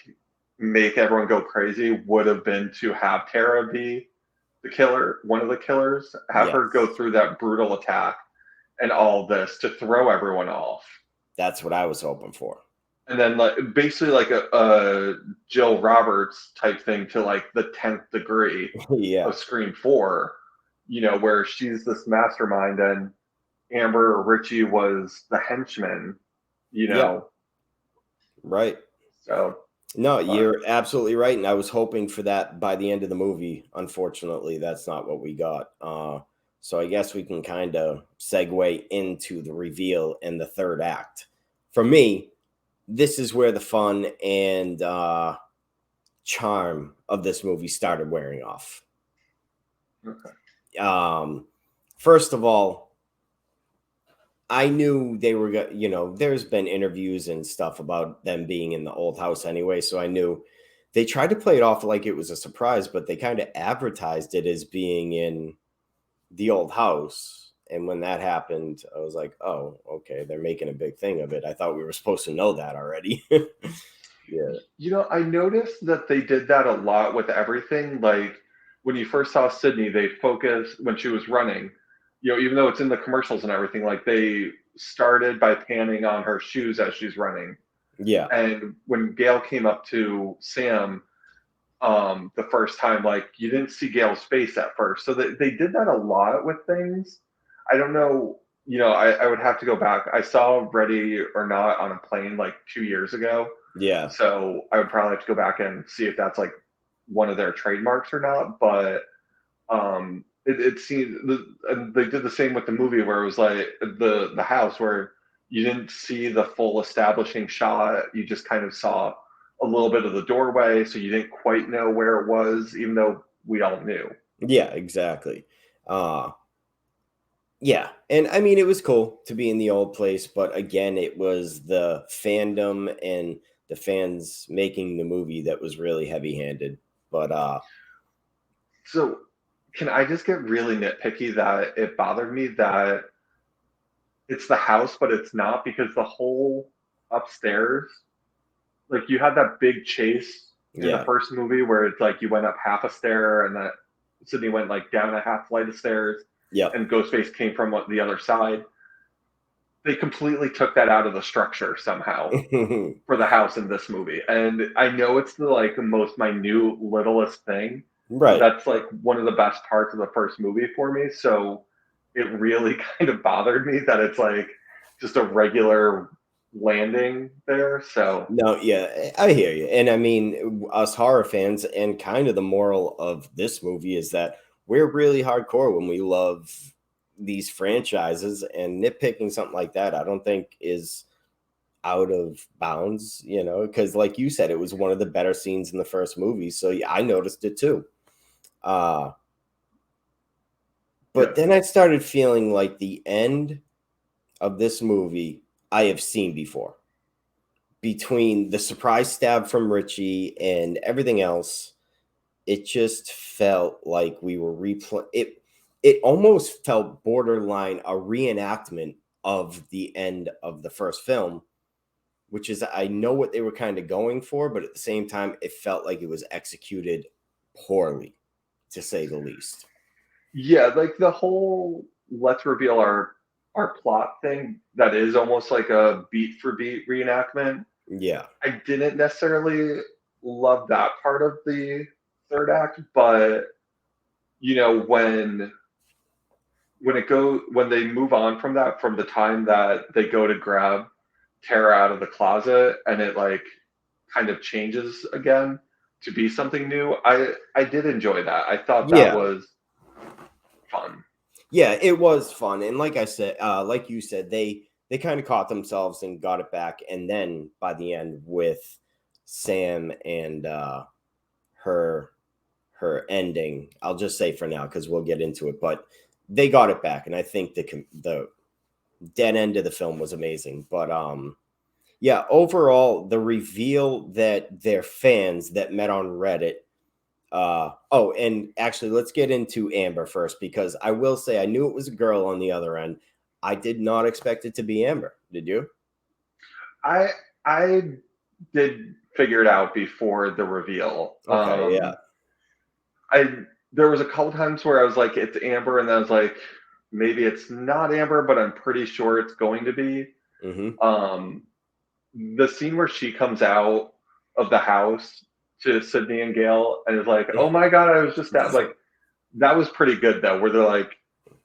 make everyone go crazy, would have been to have Tara be the killer, one of the killers, have her go Yes, through that brutal attack and all this to throw everyone off. that's what I was hoping for. And then like basically like a Jill Roberts type thing to like the 10th degree yeah, of Scream 4, where she's this mastermind and Amber or Richie was the henchman, you yeah, know. right. So No, but you're absolutely right, and I was hoping for that by the end of the movie. Unfortunately, that's not what we got. So I guess we can kind of segue into the reveal in the third act. For me, this is where the fun and charm of this movie started wearing off. okay. Um, First of all, I knew they were there's been interviews and stuff about them being in the old house anyway, so I knew they tried to play it off like it was a surprise, but they kind of advertised it as being in the old house. And when that happened, I was like, oh, okay, they're making a big thing of it. I thought we were supposed to know that already. Yeah. I noticed that they did that a lot with everything. Like when you first saw Sydney, they focused when she was running, even though it's in the commercials and everything, like they started by panning on her shoes as she's running. Yeah. And when Gail came up to Sam, the first time, like you didn't see Gail's face at first. So they did that a lot with things. I don't know, I would have to go back. I saw Ready or Not on a plane like 2 years ago. Yeah. So I would probably have to go back and see if that's like one of their trademarks or not. But it seemed and they did the same with the movie where it was like the house where you didn't see the full establishing shot. You just kind of saw a little bit of the doorway, so you didn't quite know where it was, even though we all knew. Yeah, exactly. Uh yeah. And I mean it was cool to be in the old place, but again, it was the fandom and the fans making the movie that was really heavy-handed. But So can I just get really nitpicky that it bothered me that it's the house, but it's not because the whole upstairs, like you had that big chase in the yeah. first movie where it's like you went up half a stair and that Sydney went like down a half flight of stairs Yep. and Ghostface came from the other side. They completely took that out of the structure somehow for the house in this movie. And I know it's the like most minute, littlest thing, but Right. that's like one of the best parts of the first movie for me. So it really kind of bothered me that it's like just a regular landing there. So No, yeah, I hear you. And I mean, us horror fans, and kind of the moral of this movie is that we're really hardcore when we love these franchises, and nitpicking something like that, I don't think is out of bounds, because like you said, it was one of the better scenes in the first movie. So yeah, I noticed it too. Uh, but yeah, then I started feeling like the end of this movie I have seen before. Between the surprise stab from Richie and everything else, it just felt like we were it. It almost felt borderline a reenactment of the end of the first film, which is I know what they were kind of going for, but at the same time, it felt like it was executed poorly, to say the least. yeah, like the whole let's reveal our plot thing that is almost like a beat for beat reenactment. Yeah, I didn't necessarily love that part of the third act, but when they move on from that, from the time that they go to grab Tara out of the closet and it like kind of changes again to be something new, I did enjoy that. I thought that yeah, was fun. yeah. It was fun, and like I said, like you said, they kind of caught themselves and got it back, and then by the end with Sam and her ending. I'll just say for now because we'll get into it, but they got it back, and I think the dead end of the film was amazing. But yeah, overall, the reveal that they're fans that met on Reddit. Oh, and actually, let's get into Amber first because I will say I knew it was a girl on the other end. I did not expect it to be Amber. Did you? I I did figure it out before the reveal. Okay, yeah. I There was a couple times where I was like, it's Amber, and then I was like, maybe it's not Amber, but I'm pretty sure it's going to be. Mm-hmm. Um, the scene where she comes out of the house to Sydney and Gail and is like, "Oh my god, I was just at," like that was pretty good though. Where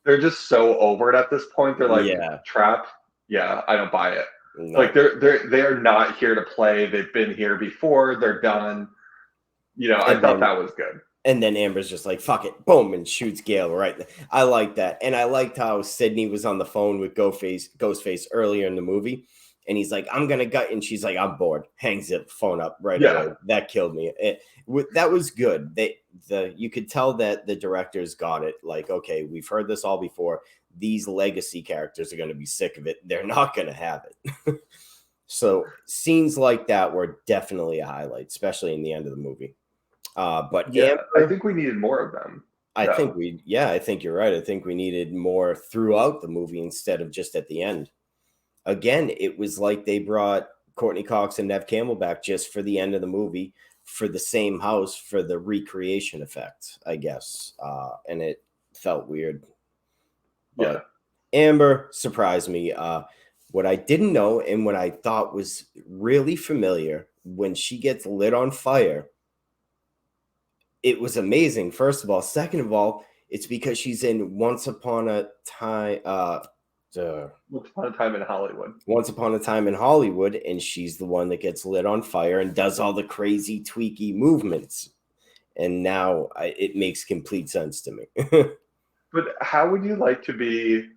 they're just so over it at this point. They're like, Yeah. "Trap, yeah, I don't buy it." Like No. they're not here to play. They've been here before. They're done. I And thought then that was good. Amber's just like, fuck it, boom, and shoots Gail right. I like that. And I liked how Sydney was on the phone with Ghostface earlier in the movie. And he's like, I'm gonna gut, and she's like, I'm bored. Hangs the phone up right Yeah, away. That killed me. That was good. You could tell that the directors got it. Like, okay, we've heard this all before. These legacy characters are gonna be sick of it. They're not gonna have it. So scenes like that were definitely a highlight, especially in the end of the movie. But Yeah, I Amber, think we needed more of them, though. I think you're right. I think we needed more throughout the movie instead of just at the end. Again, it was like they brought Courtney Cox and Nev Campbell back just for the end of the movie for the same house for the recreation effect, I guess. And it felt weird. Yeah. But Amber surprised me. What I didn't know and what I thought was really familiar when she gets lit on fire, it was amazing. First of all, second of all, it's because she's in Once Upon a Time. Once Upon a Time in Hollywood. Once Upon a Time in Hollywood, and she's the one that gets lit on fire and does all the crazy tweaky movements. And now it makes complete sense to me. But how would you like to be?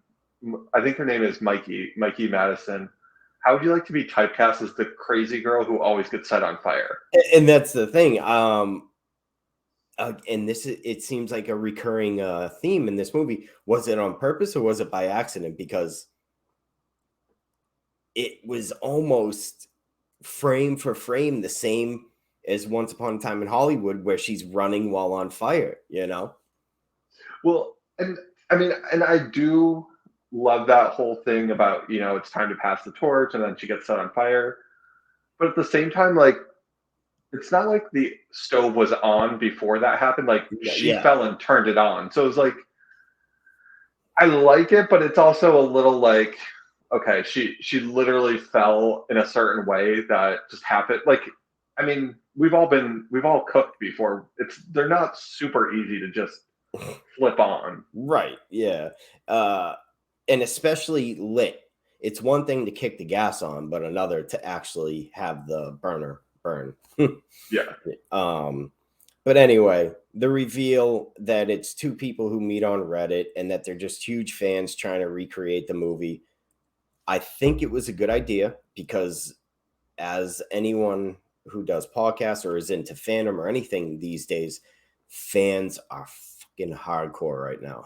I think her name is Mikey Madison. How would you like to be typecast as the crazy girl who always gets set on fire? And that's the thing. And it seems like a recurring theme in this movie. Was it on purpose or was it by accident? Because it was almost frame for frame the same as Once Upon a Time in Hollywood, where she's running while on fire, you know? Well, and I mean, and I do love that whole thing about, it's time to pass the torch and then she gets set on fire. But at the same time, like, it's not like the stove was on before that happened. Like, she Yeah. fell and turned it on. So it was like, I like it, but it's also a little like, okay, she literally fell in a certain way that just happened. Like, I mean, we've all cooked before. They're not super easy to just flip on. Right. Yeah. And especially lit. It's one thing to kick the gas on, but another to actually have the burner burn. Yeah. But anyway, the reveal that it's two people who meet on Reddit and that they're just huge fans trying to recreate the movie. I think it was a good idea because as anyone who does podcasts or is into fandom or anything these days, fans are fucking hardcore right now.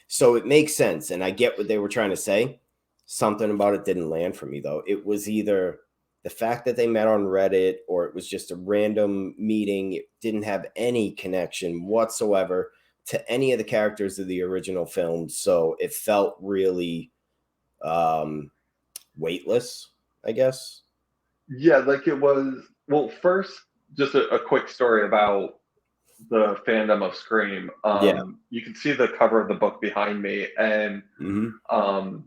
So it makes sense. And I get what they were trying to say. Something about it didn't land for me, though. It was either the fact that they met on Reddit or it was just a random meeting. It didn't have any connection whatsoever to any of the characters of the original film. So it felt really weightless, I guess. Yeah, like it was. Well, first, just a quick story about the fandom of Scream. Yeah. You can see the cover of the book behind me, and Mm-hmm. um,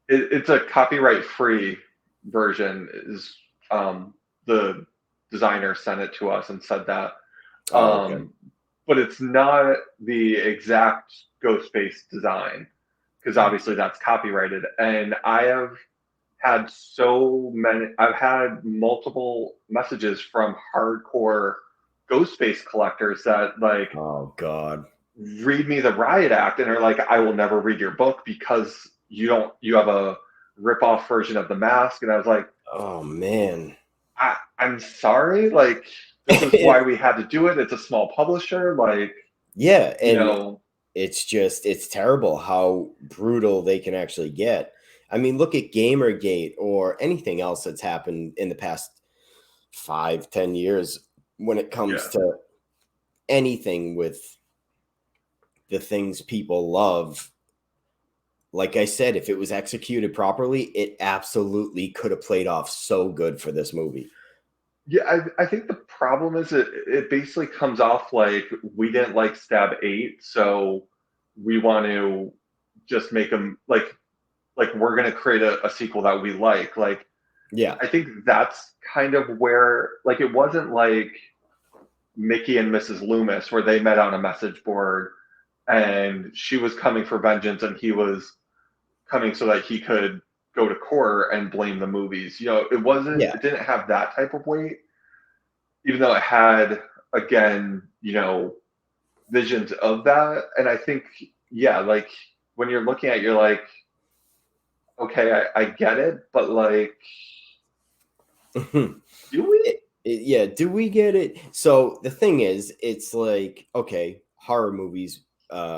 it's a copyright-free version. Is the designer sent it to us and said that, Oh, okay. but it's not the exact Ghostface design because obviously that's copyrighted. And I've had multiple messages from hardcore Ghostface collectors that like Oh God. read me the riot act and are like, I will never read your book because you have a rip-off version of the mask. And I was like, Oh man. I'm sorry, like this is why we had to do it. It's a small publisher, like, Yeah, you and know, it's terrible how brutal they can actually get. I mean, look at Gamergate or anything else that's happened in the past 5, 10 years when it comes yeah. to anything with the things people love. Like I said, if it was executed properly, it absolutely could have played off so good for this movie. Yeah, I think the problem is it basically comes off like we didn't like Stab 8, so we want to just make them like we're gonna create a sequel that we like. Like Yeah. I think that's kind of where like it wasn't like Mickey and Mrs. Loomis where they met on a message board and she was coming for vengeance and he was coming so that he could go to court and blame the movies. Yeah. It didn't have that type of weight, even though it had again, visions of that. And I think, yeah, like when you're looking at it, you're like, okay, I get it, but like, do we? Yeah, do we get it? So the thing is, it's like, okay, horror movies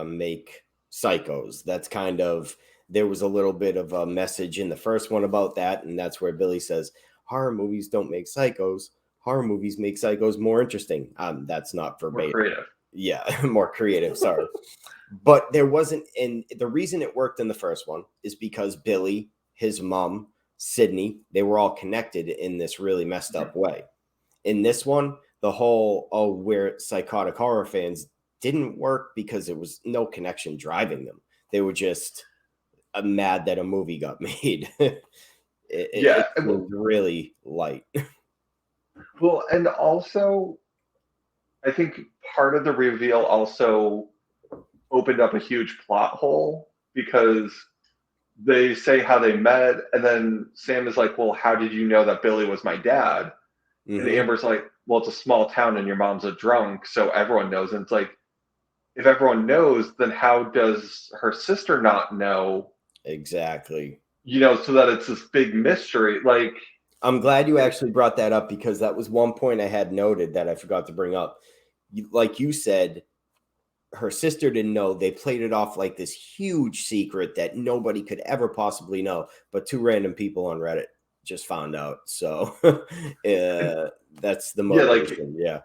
make psychos. That's kind of there was a little bit of a message in the first one about that, and that's where Billy says, horror movies don't make psychos. Horror movies make psychos more interesting. That's not More verbatim. creative. Yeah, more creative. Sorry. But there wasn't, and the reason it worked in the first one is because Billy, his mom, Sydney, they were all connected in this really messed up way. In this one, the whole, oh, we're psychotic horror fans didn't work because it was no connection driving them. They were just mad that a movie got made. It seemed really light. Well, and also, I think part of the reveal also opened up a huge plot hole because they say how they met, and then Sam is like, well, how did you know that Billy was my dad? And Mm-hmm. Amber's like, well, it's a small town and your mom's a drunk, so everyone knows. And it's like, if everyone knows, then how does her sister not know? Exactly. So that it's this big mystery. Like, I'm glad you actually brought that up because that was one point I had noted that I forgot to bring up. Like you said, her sister didn't know. They played it off like this huge secret that nobody could ever possibly know, but two random people on Reddit just found out. So that's the motivation.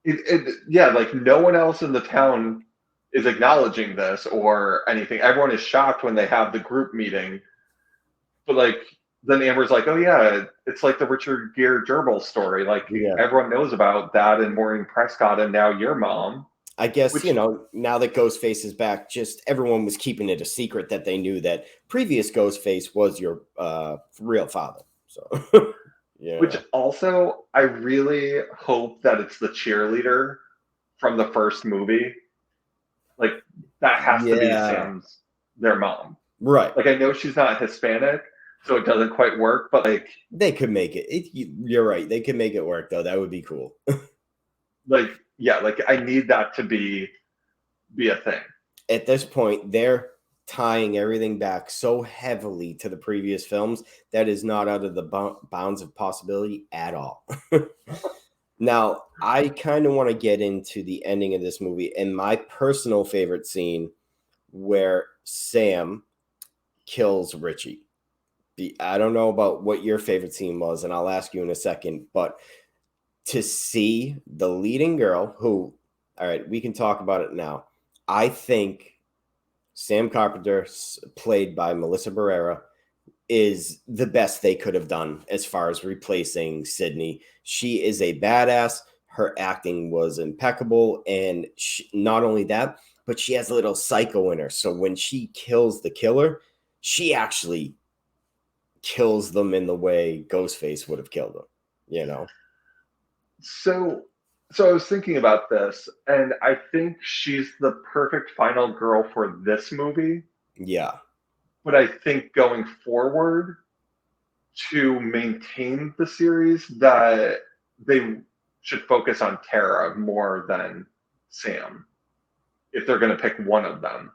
like no one else in the town is acknowledging this or anything. Everyone is shocked when they have the group meeting, but like then Amber's like, oh yeah, it's like the Richard Gere gerbil story. Like Yeah. everyone knows about that and Maureen Prescott and now your mom. I guess, now that Ghostface is back, just everyone was keeping it a secret that they knew that previous Ghostface was your real father. So, yeah. Which also, I really hope that it's the cheerleader from the first movie. Like, that has to be their mom. Right. Like, I know she's not Hispanic, so it doesn't quite work, but like... They could make it. You're right. They could make it work, though. That would be cool. I need that to be a thing. At this point, they're tying everything back so heavily to the previous films that is not out of the bounds of possibility at all. Now, I kind of want to get into the ending of this movie and my personal favorite scene where Sam kills Richie. I don't know about what your favorite scene was, and I'll ask you in a second, but to see the leading girl who, all right, we can talk about it now. I think Sam Carpenter, played by Melissa Barrera, is the best they could have done as far as replacing Sydney. She is a badass. Her acting was impeccable. And not only that, but she has a little psycho in her. So when she kills the killer, she actually kills them in the way Ghostface would have killed them, So I was thinking about this, and I think she's the perfect final girl for this movie. Yeah. But I think going forward, to maintain the series, that they should focus on Tara more than Sam, if they're going to pick one of them.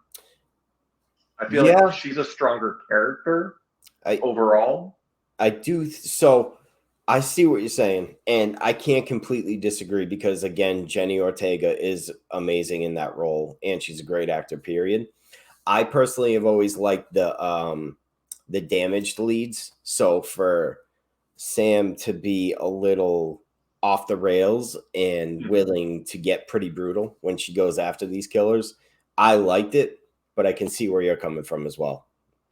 I feel like she's a stronger character overall. I do. So I see what you're saying, and I can't completely disagree because, again, Jenny Ortega is amazing in that role, and she's a great actor, period. I personally have always liked the damaged leads. So for Sam to be a little off the rails and willing to get pretty brutal when she goes after these killers, I liked it, but I can see where you're coming from as well.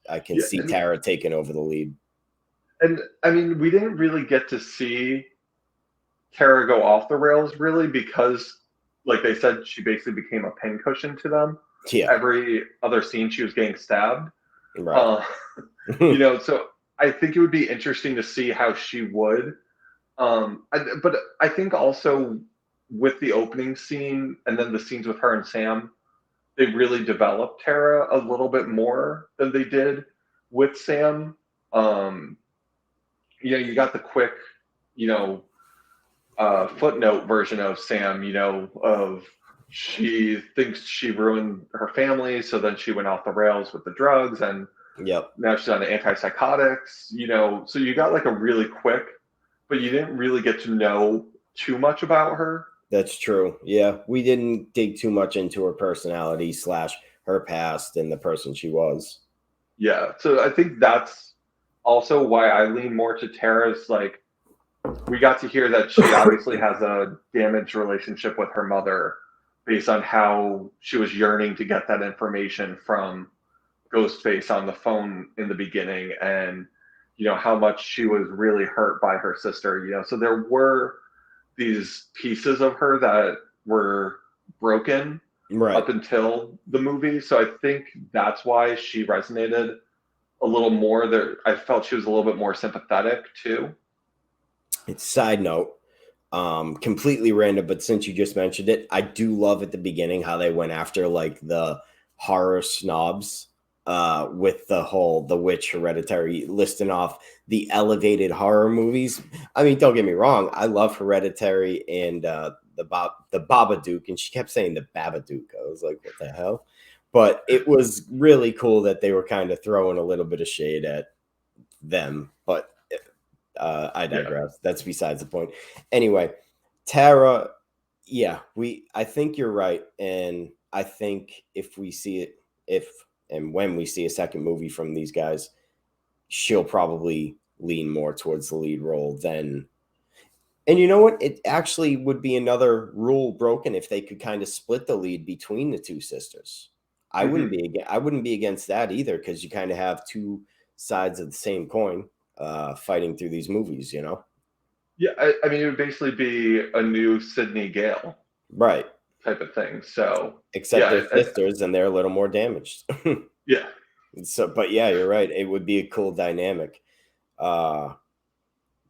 I can see Tara taking over the lead. And I mean, we didn't really get to see Tara go off the rails really because, like they said, she basically became a pincushion to them. Yeah. Every other scene she was getting stabbed. Right. So I think it would be interesting to see how she would. But I think also with the opening scene and then the scenes with her and Sam, they really developed Tara a little bit more than they did with Sam. You got the quick, footnote version of Sam, of she thinks she ruined her family, so then she went off the rails with the drugs, and now she's on the antipsychotics, so you got like a really quick, but you didn't really get to know too much about her. That's true. Yeah, we didn't dig too much into her personality / her past and the person she was. Yeah. So I think that's also why I lean more to Tara's. Like, we got to hear that she obviously has a damaged relationship with her mother based on how she was yearning to get that information from Ghostface on the phone in the beginning, and how much she was really hurt by her sister. So there were these pieces of her that were broken Right. up until the movie. So I think that's why she resonated a little more. There, I felt she was a little bit more sympathetic too. It's side note, completely random, but since you just mentioned it, I do love at the beginning how they went after like the horror snobs with the witch Hereditary, listing off the elevated horror movies. I mean, don't get me wrong, I love Hereditary and the Babadook, and she kept saying the Babadook. I was like, what the hell? But it was really cool that they were kind of throwing a little bit of shade at them. But I Yeah. digress. That's besides the point. Anyway, Tara, yeah, I think you're right, and I think if we see it, if and when we see a second movie from these guys, she'll probably lean more towards the lead role than. And you know what? It actually would be another rule broken if they could kind of split the lead between the two sisters. Hmm. I wouldn't be against that either, because you kind of have two sides of the same coin fighting through these movies, you know? Yeah. I mean, it would basically be a new Sydney Gale Right. type of thing. So Except yeah, they're sisters and they're a little more damaged. yeah, So, but yeah, you're right. It would be a cool dynamic. Uh,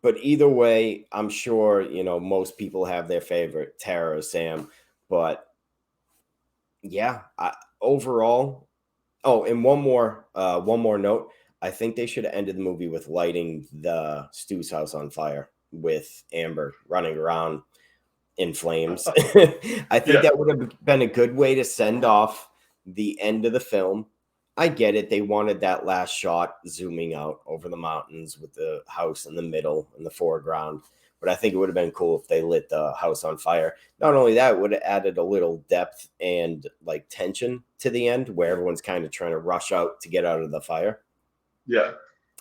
but either way, I'm sure, most people have their favorite, Tara or Sam. But yeah, overall, oh, and one more note. I think they should have ended the movie with lighting the Stu's house on fire with Amber running around in flames. I think yeah, that would have been a good way to send off the end of the film. I get it. They wanted that last shot zooming out over the mountains with the house in the middle in the foreground. But I think it would have been cool if they lit the house on fire. Not only that, it would have added a little depth and like tension to the end where everyone's kind of trying to rush out to get out of the fire. yeah.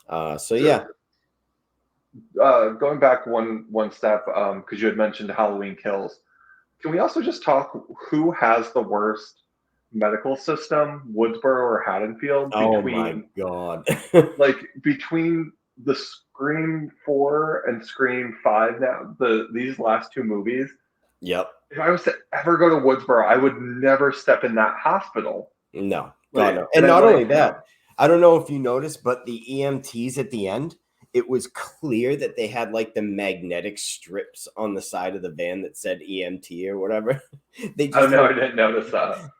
So So yeah. going back one step, because you had mentioned Halloween Kills. Can we also just talk who has the worst medical system, Woodsboro or Haddonfield, Oh my God. between the Scream 4 and Scream 5 now, these last two movies, Yep. if I was to ever go to Woodsboro, I would never step in that hospital. No, God, Like, no. and And then not only like, that, I don't know if you noticed, but the EMTs at the end, it was clear that they had like the magnetic strips on the side of the van that said EMT or whatever. They oh just no, had, I didn't notice that.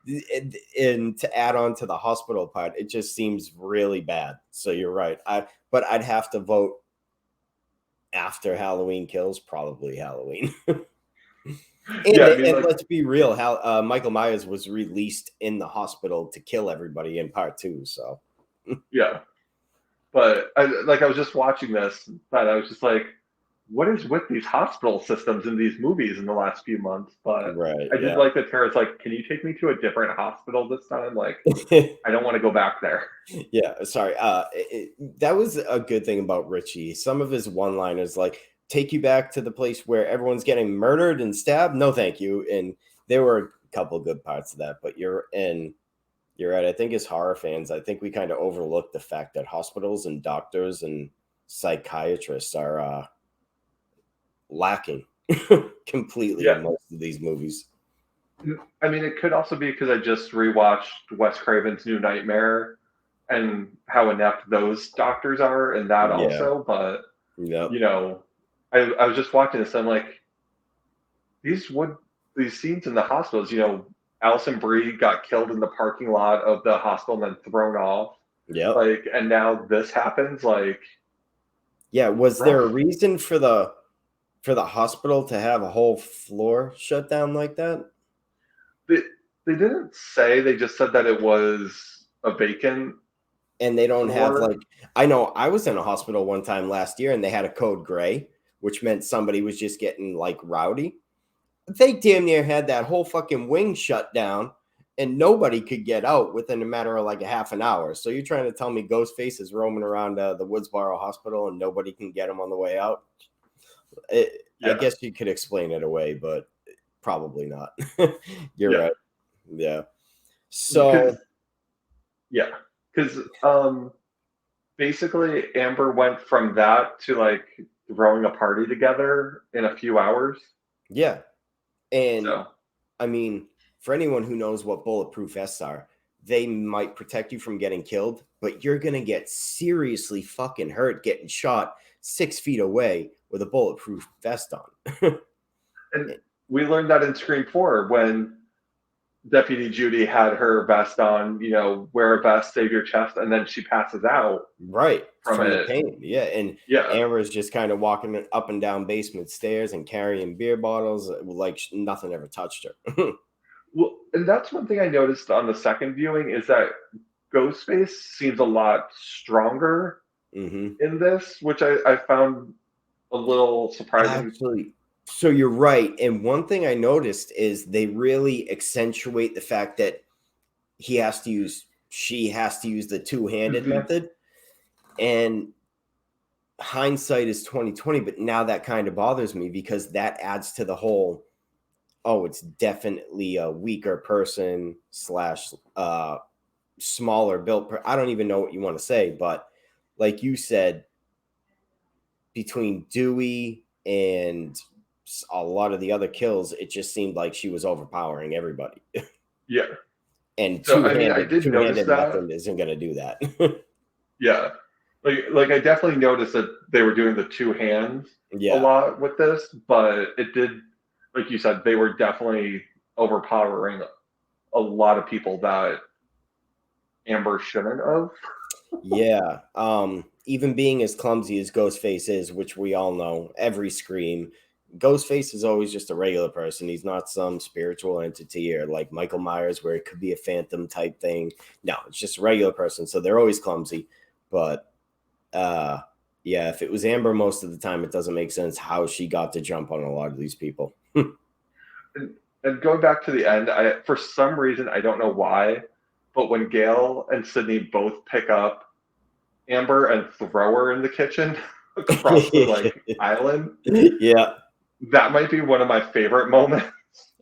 and to add on to the hospital part, it just seems really bad. So you're right. But I'd have to vote after Halloween Kills, probably Halloween. Yeah, I mean, And like, let's be real, how Michael Myers was released in the hospital to kill everybody in part two. So yeah. But I was just watching this, but I was just like, what is with these hospital systems in these movies in the last few months? But right, I did yeah. like that Tara's like, can you take me to a different hospital this time? Like, I don't want to go back there. Yeah, sorry. That was a good thing about Richie. Some of his one-liners, like "take you back to the place where everyone's getting murdered and stabbed." No, thank you. And there were a couple good parts of that. But you're right. I think as horror fans, I think we kind of overlook the fact that hospitals and doctors and psychiatrists are lacking completely Yeah. in most of these movies. I mean, it could also be because I just rewatched Wes Craven's New Nightmare and how inept those doctors are in that Yeah. also. But, Yep. you know, I was just watching this and I'm like, these would these scenes in the hospitals, Alison Brie got killed in the parking lot of the hospital and then thrown off. Yep. Like, and now this happens, like, Yeah. Was there a rough. reason for the hospital to have a whole floor shut down like that? They, they didn't say, they just said that it was a vacant And they don't have floor. like, I know I was in a hospital one time last year and they had a code gray, which meant somebody was just getting like rowdy. They damn near had that whole fucking wing shut down and nobody could get out within a matter of like a half an hour. So you're trying to tell me Ghostface is roaming around the Woodsboro Hospital and nobody can get him on the way out? I guess you could explain it away, but probably not. You're right. Yeah. So because basically Amber went from that to like throwing a party together in a few hours. yeah, and So I mean, for anyone who knows what bulletproof vests are, they might protect you from getting killed, but you're gonna get seriously fucking hurt getting shot 6 feet away with a bulletproof vest on. and we learned that in Scream 4 when Deputy Judy had her vest on, wear a vest, save your chest, and then she passes out Right, from from the it. pain. Yeah, and Yeah. Amber's just kind of walking up and down basement stairs and carrying beer bottles like nothing ever touched her. Well, and that's one thing I noticed on the second viewing is that Ghostface seems a lot stronger Mm-hmm. in this, which I found a little surprising. Actually, so you're right. And one thing I noticed is they really accentuate the fact that she has to use the two-handed Mhm. method. And hindsight is 2020, but now that kind of bothers me because that adds to the whole, oh, it's definitely a weaker person slash smaller built. I don't even know what you want to say, but like you said, between Dewey and a lot of the other kills, it just seemed like she was overpowering everybody. Yeah. And So I mean, I did notice two-handed that. method isn't going to do that. Yeah. Like I definitely noticed that they were doing the two hands a Yeah. lot with this, but it did, like you said, they were definitely overpowering a lot of people that Amber shouldn't have. Yeah. Even being as clumsy as Ghostface is, which we all know, every Scream, Ghostface is always just a regular person. He's not some spiritual entity or like Michael Myers, where it could be a phantom type thing. No, it's just a regular person. So they're always clumsy. But yeah, if it was Amber most of the time, it doesn't make sense how she got to jump on a lot of these people. And going back to the end, for some reason I don't know why, but when Gail and Sydney both pick up Amber and throw her in the kitchen across the like island, Yeah. that might be one of my favorite moments.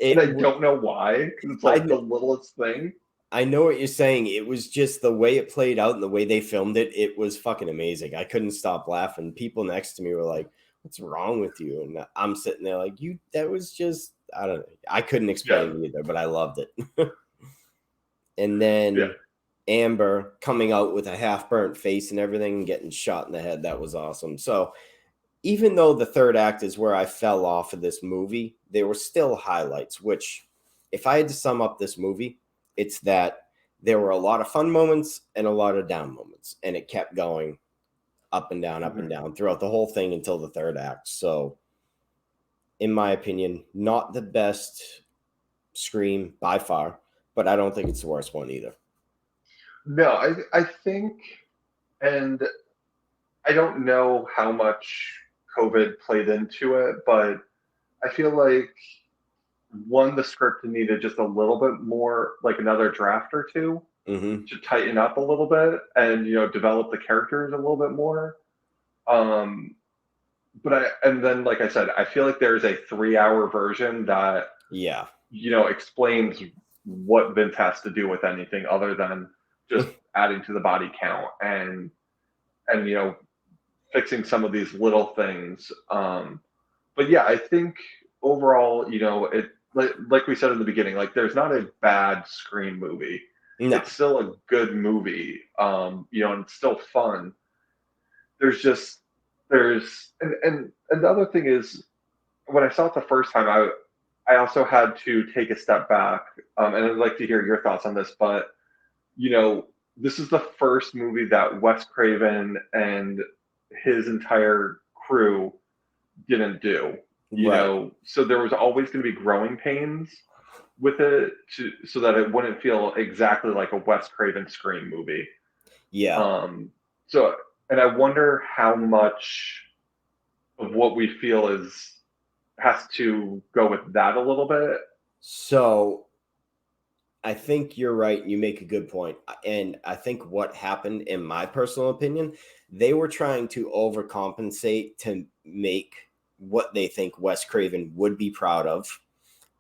And I It don't know why, because it's I like the littlest thing. I know what you're saying. It was just the way it played out and the way they filmed it. It was fucking amazing. I couldn't stop laughing. People next to me were like, "What's wrong with you?" And I'm sitting there like, "You." That was just I don't know. I couldn't explain Yeah, it either, but I loved it. And yeah, then Amber coming out with a half burnt face and everything, and getting shot in the head. That was awesome. So even though the third act is where I fell off of this movie, there were still highlights, which, if I had to sum up this movie, it's that there were a lot of fun moments and a lot of down moments, and it kept going up and mhm. down throughout the whole thing until the third act. So, in my opinion, not the best Scream by far, but I don't think it's the worst one either. No, I think, and I don't know how much COVID played into it, but I feel like one, the script needed just a little bit more, like another draft or two, Mm-hmm. to tighten up a little bit and develop the characters a little bit more. Um, and then like I said, I feel like there's a 3 hour version that Yeah. explains what Vince has to do with anything other than just adding to the body count and fixing some of these little things. But yeah, I think overall, it like we said in the beginning, like there's not a bad Scream movie. No. It's still a good movie, and it's still fun. There's just there's and the other thing is when I saw it the first time, I also had to take a step back, and I'd like to hear your thoughts on this. But this is the first movie that Wes Craven and his entire crew didn't do. Right. So there was always going to be growing pains with it, so that it wouldn't feel exactly like a Wes Craven Scream movie. Yeah. So, and I wonder how much of what we feel has to go with that a little bit. So I think you're right. You make a good point. And I think what happened, in my personal opinion, they were trying to overcompensate to make what they think Wes Craven would be proud of.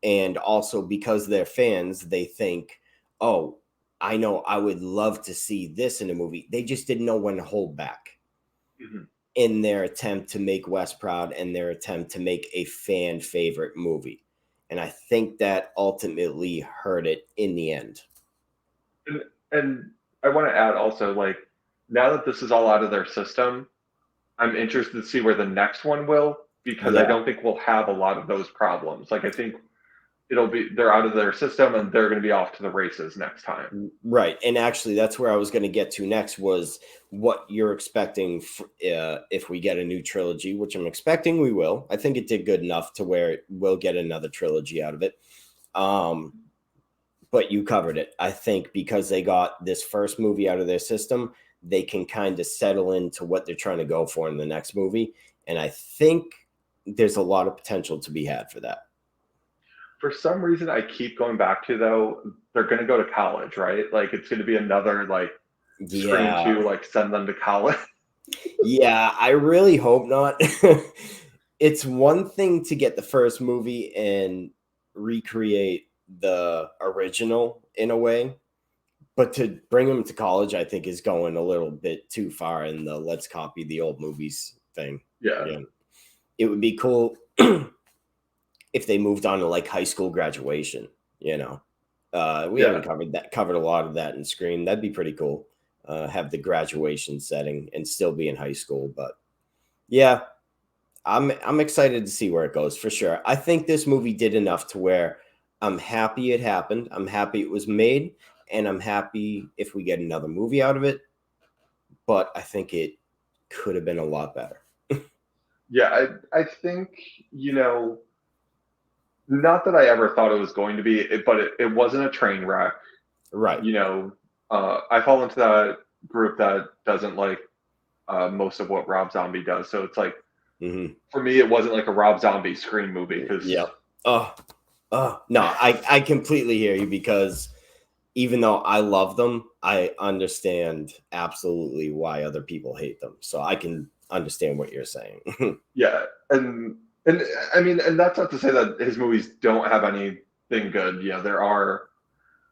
And also because they're fans, they think, oh, I know I would love to see this in a movie. They just didn't know when to hold back Mhm. in their attempt to make Wes proud and their attempt to make a fan favorite movie. And I think that ultimately hurt it in the end. And I want to add also, like, now that this is all out of their system, I'm interested to see where the next one will, because I Yeah, don't think we'll have a lot of those problems. Like, I think it'll be they're out of their system and they're going to be off to the races next time. right. And actually, that's where I was going to get to next was what you're expecting if we get a new trilogy, which I'm expecting we will. I think it did good enough to where we'll get another trilogy out of it. Um, but you covered it. I think because they got this first movie out of their system, they can kind of settle into what they're trying to go for in the next movie. And I think there's a lot of potential to be had for that. For some reason, I keep going back to, though, they're going to go to college, right? Like, it's going to be another, like, Scream Yeah. 2, like, send them to college. Yeah, I really hope not. It's one thing to get the first movie and recreate the original in a way, but to bring them to college, I think is going a little bit too far in the let's copy the old movies thing. Yeah. Yeah. It would be cool if they moved on to like high school graduation, you know. We Yeah. haven't covered a lot of that in Scream. That'd be pretty cool. Have the graduation setting and still be in high school. But yeah, I'm excited to see where it goes for sure. I think this movie did enough to where I'm happy it happened. I'm happy it was made, and I'm happy if we get another movie out of it. But I think it could have been a lot better. Yeah. I think, you know, not that I ever thought it was going to be, but it wasn't a train wreck. Right. You know, I fall into that group that doesn't like most of what Rob Zombie does. So it's like, Mm-hmm. for me, it wasn't like a Rob Zombie Scream movie because, Yep. No, I completely hear you because even though I love them, I understand absolutely why other people hate them. So I can understand what you're saying. yeah, and I mean, and that's not to say that his movies don't have anything good. Yeah, there are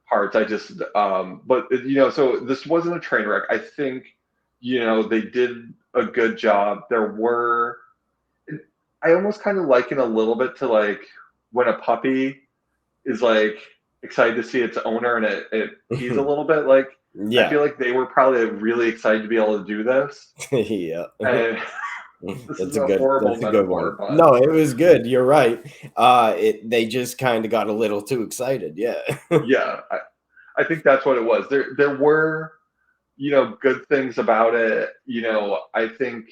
parts. I just, but you know, so this wasn't a train wreck. I think, you know, they did a good job. There were, I almost kind of liken a little bit to like when a puppy is like excited to see its owner and it pees a little bit. Like, I Yeah. feel like they were probably really excited to be able to do this. Yeah. And this is a horrible That's a good metaphor, one. but No, it was good. You're right. They just kind of got a little too excited. Yeah. yeah, I think that's what it was. There were, you know, good things about it. You know, I think,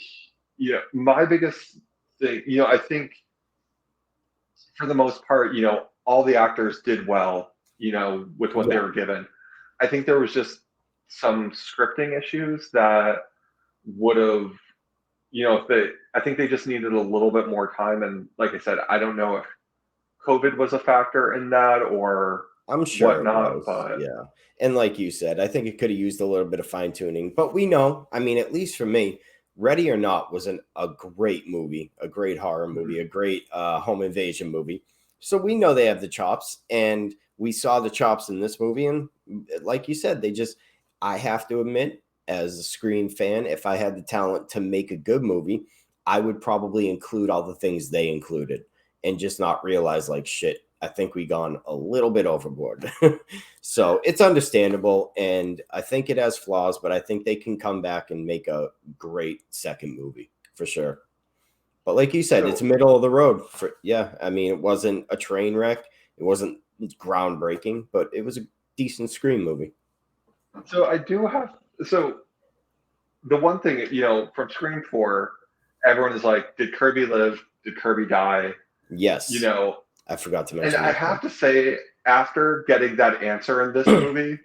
you know, my biggest thing, you know, I think for the most part, you know, all the actors did well, you know, with what they Yeah. were given. I think there was just some scripting issues that would have, you know, if they, I think they just needed a little bit more time. And like I said, I don't know if COVID was a factor in that or I'm sure it whatnot, was. but Yeah. And like you said, I think it could have used a little bit of fine tuning, but we know, I mean, at least for me, Ready or Not was a great movie, a great horror movie, a great home invasion movie. So we know they have the chops, and we saw the chops in this movie. And like you said, I have to admit, as a Scream fan, if I had the talent to make a good movie, I would probably include all the things they included and just not realize like shit. I think we gone a little bit overboard. So it's understandable, and I think it has flaws, but I think they can come back and make a great second movie for sure. But like you said, it's so middle of the road. For yeah, I mean, it wasn't a train wreck, it wasn't groundbreaking, but it was a decent Scream movie. so I do have so the one thing, you know, from Scream 4, everyone is like, did Kirby live? Did Kirby die? You Yes, know, I forgot to and mention I that have part. to say, after getting that answer in this movie,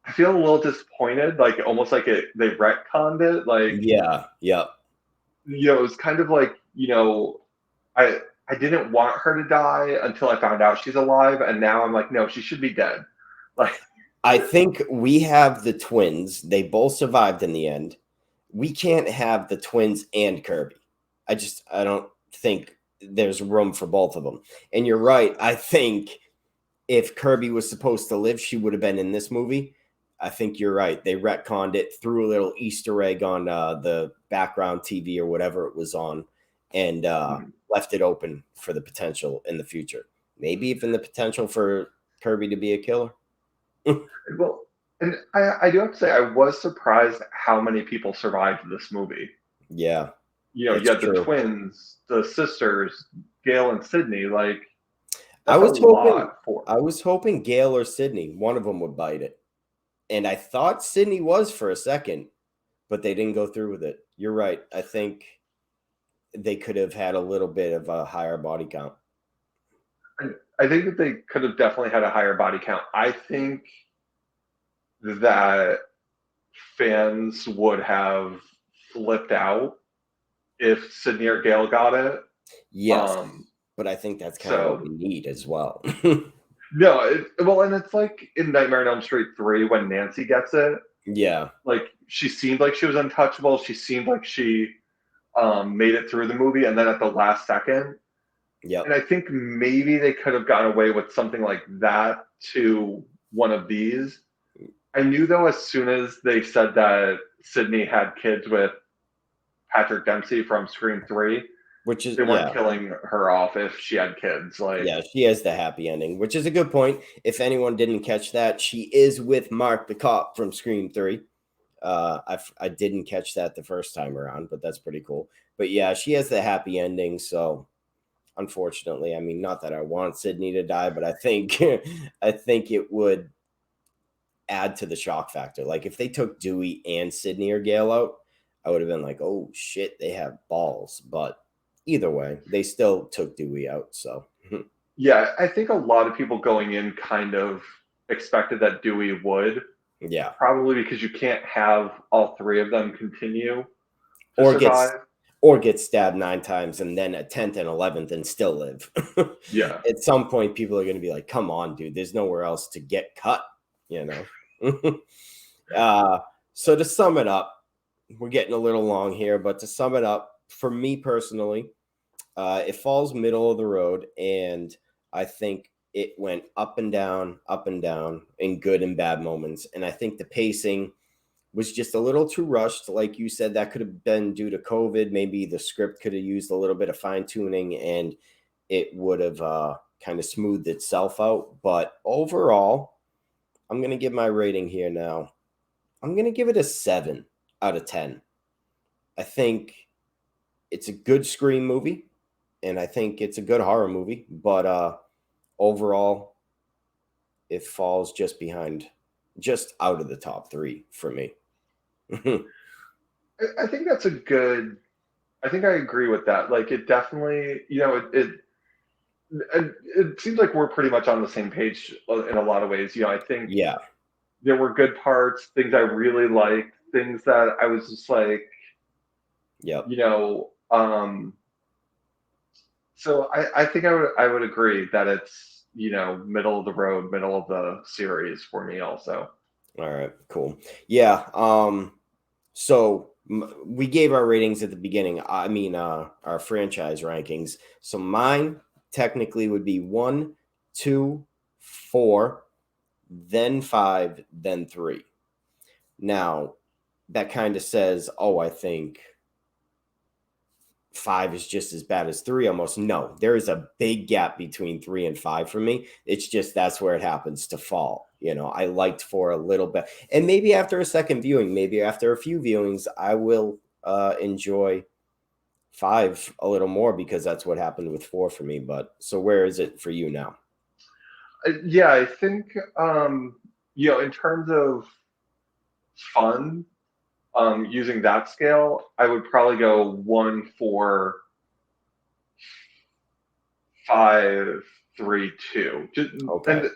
I feel a little disappointed, like almost like they retconned it. Like, Yeah, yeah, you know, it was kind of like, you know, I didn't want her to die until I found out she's alive, and now I'm like, no, she should be dead. Like, I think we have the twins. They both survived in the end. We can't have the twins and Kirby. I don't think there's room for both of them. And you're right. I think if Kirby was supposed to live, she would have been in this movie. I think you're right. They retconned it, threw a little Easter egg on the background TV or whatever it was on, and left it open for the potential in the future. Maybe even the potential for Kirby to be a killer. well, and I do have to say, I was surprised how many people survived this movie. Yeah, You it's had the true. twins, the sisters, Gail and Sydney. Like, I that's a was hoping, lot for. I was hoping Gail or Sydney, one of them would bite it, and I thought Sydney was for a second, but they didn't go through with it. You're right. I think they could have had a little bit of a higher body count. I think that they could have definitely had a higher body count. I think that fans would have flipped out if Sydney or Gail got it. Yes, but I think that's kind of what we So need as well. no, well, and it's like in Nightmare on Elm Street 3 when Nancy gets it. Yeah, Like, she seemed like she was untouchable. She seemed like she made it through the movie, and then at the last second. And yep. I think maybe they could have gotten away with something like that to one of these. I knew though, as soon as they said that Sydney had kids with Patrick Dempsey from Scream 3, Which is, they weren't yeah, killing her off if she had kids. Like, yeah, she has the happy ending, which is a good point. If anyone didn't catch that, she is with Mark the cop from Scream 3. I didn't catch that the first time around, but that's pretty cool. But yeah, she has the happy ending. So unfortunately, I mean, not that I want Sydney to die, but I think I think it would add to the shock factor. Like if they took Dewey and Sydney or Gale out, I would have been like, oh shit, they have balls. But either way, they still took Dewey out. So yeah, I think a lot of people going in kind of expected that Dewey would, yeah. probably because you can't have all three of them continue to Or gets survive. or get stabbed 9 times and then a 10th and 11th and still live. Yeah. At some point, people are going to be like, come on, dude, there's nowhere else to get cut, you know? So to sum it up, we're getting a little long here, but to sum it up, for me personally, it falls middle of the road, and I think it went up and down in good and bad moments. And I think the pacing was just a little too rushed. Like you said, that could have been due to COVID. Maybe the script could have used a little bit of fine tuning and it would have kind of smoothed itself out. But overall, I'm going to give my rating here now. I'm going to give it a 7 out of 10. I think it's a good Scream movie and I think it's a good horror movie. But overall, it falls just behind, just out of the top 3 for me. I think that's a good. I think I agree with that. Like, it definitely, it seems like we're pretty much on the same page in a lot of ways. I think Yeah. there were good parts, things I really liked, things that I was just like, Yep. you know, so I think I would agree that it's, middle of the road, middle of the series for me also. All right, cool. Yeah. So we gave our ratings at the beginning. I mean, our franchise rankings. So mine technically would be 1, 2, 4, then 5, then 3. Now, that kind of says, oh, I think 5 is just as bad as 3 almost. No, there is a big gap between 3 and 5 for me. It's just that's where it happens to fall. I liked 4 a little bit. And maybe after a second viewing, maybe after a few viewings, I will enjoy 5 a little more because that's what happened with 4 for me. But so where is it for you now? Yeah, I think, in terms of fun, using that scale, I would probably go 1, 4, 5, 3, 2. Okay. And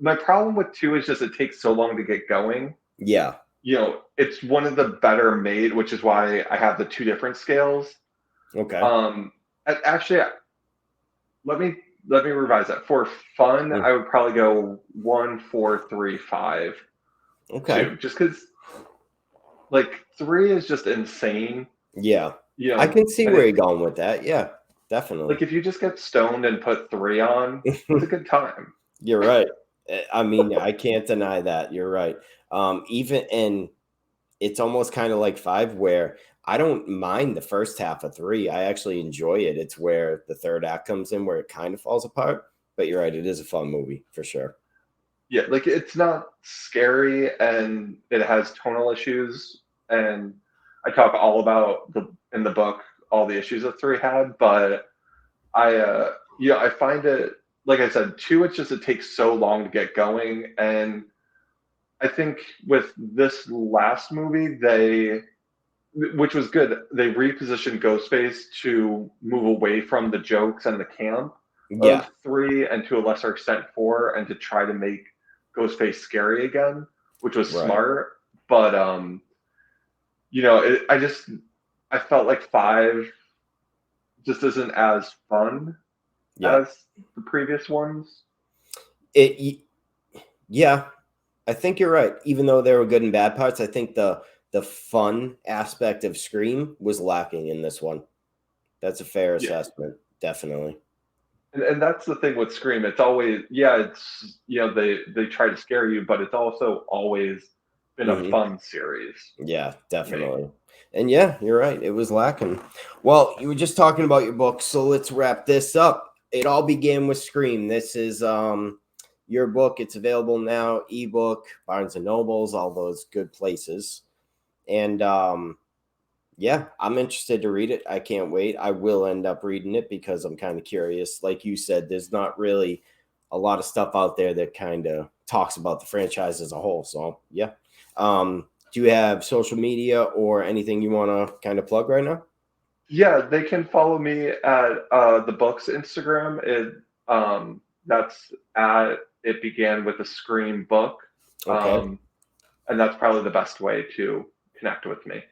my problem with 2 is just it takes so long to get going. Yeah. It's one of the better made, which is why I have the 2 different scales. Okay. Actually, let me let me revise that. For fun, Mm, I would probably go 1, 4, 3, 5, okay. 2. Just because, like, 3 is just insane. Yeah. You I know, can see and where you're going with that. Yeah, definitely. like if you just get stoned and put 3 on, it's a good time. You're right. I mean, I can't deny that. You're right. Even and it's almost kind of like five, where I don't mind the first half of three. I actually enjoy it. It's where the third act comes in, where it kind of falls apart. But you're right. It is a fun movie for sure. Yeah, like it's not scary and it has tonal issues. And I talk all about the in the book all the issues that 3 had, but I find it, like I said, 2, it's just it takes so long to get going. And I think with this last movie, which was good, they repositioned Ghostface to move away from the jokes and the camp Yeah. of 3, and to a lesser extent 4, and to try to make Ghostface scary again, which was Right. smart. But I felt like 5 just isn't as fun Yeah. as the previous ones. It. Yeah. I think you're right. Even though there were good and bad parts, I think the fun aspect of Scream was lacking in this one. That's a fair Yeah, assessment. Definitely. and that's the thing with Scream. It's always, yeah, it's, they try to scare you, but it's also always been a Hmm. fun series Yeah, to me. definitely. And yeah, you're right. It was lacking. Well, you were just talking about your book, so let's wrap this up. It all began with Scream. This is your book. It's available now, ebook, Barnes and Nobles, all those good places. And yeah, I'm interested to read it. I can't wait. I will end up reading it because I'm kind of curious. Like you said, there's not really a lot of stuff out there that kind of talks about the franchise as a whole. So, yeah. Do you have social media or anything you want to kind of plug right now? Yeah, they can follow me at the book's Instagram. That's at it began with a Scream book, Okay. and that's probably the best way to connect with me.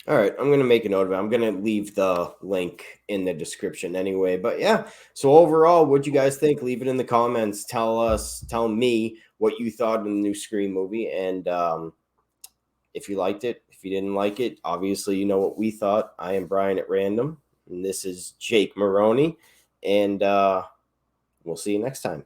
All right, I'm gonna make a note of it. I'm gonna leave the link in the description anyway. But yeah, so overall, what you guys think? Leave it in the comments. Tell me what you thought of the new Scream movie, and if you liked it. If you didn't like it, obviously you know what we thought. I am Brian at Random, and this is Jake Maroney, and we'll see you next time.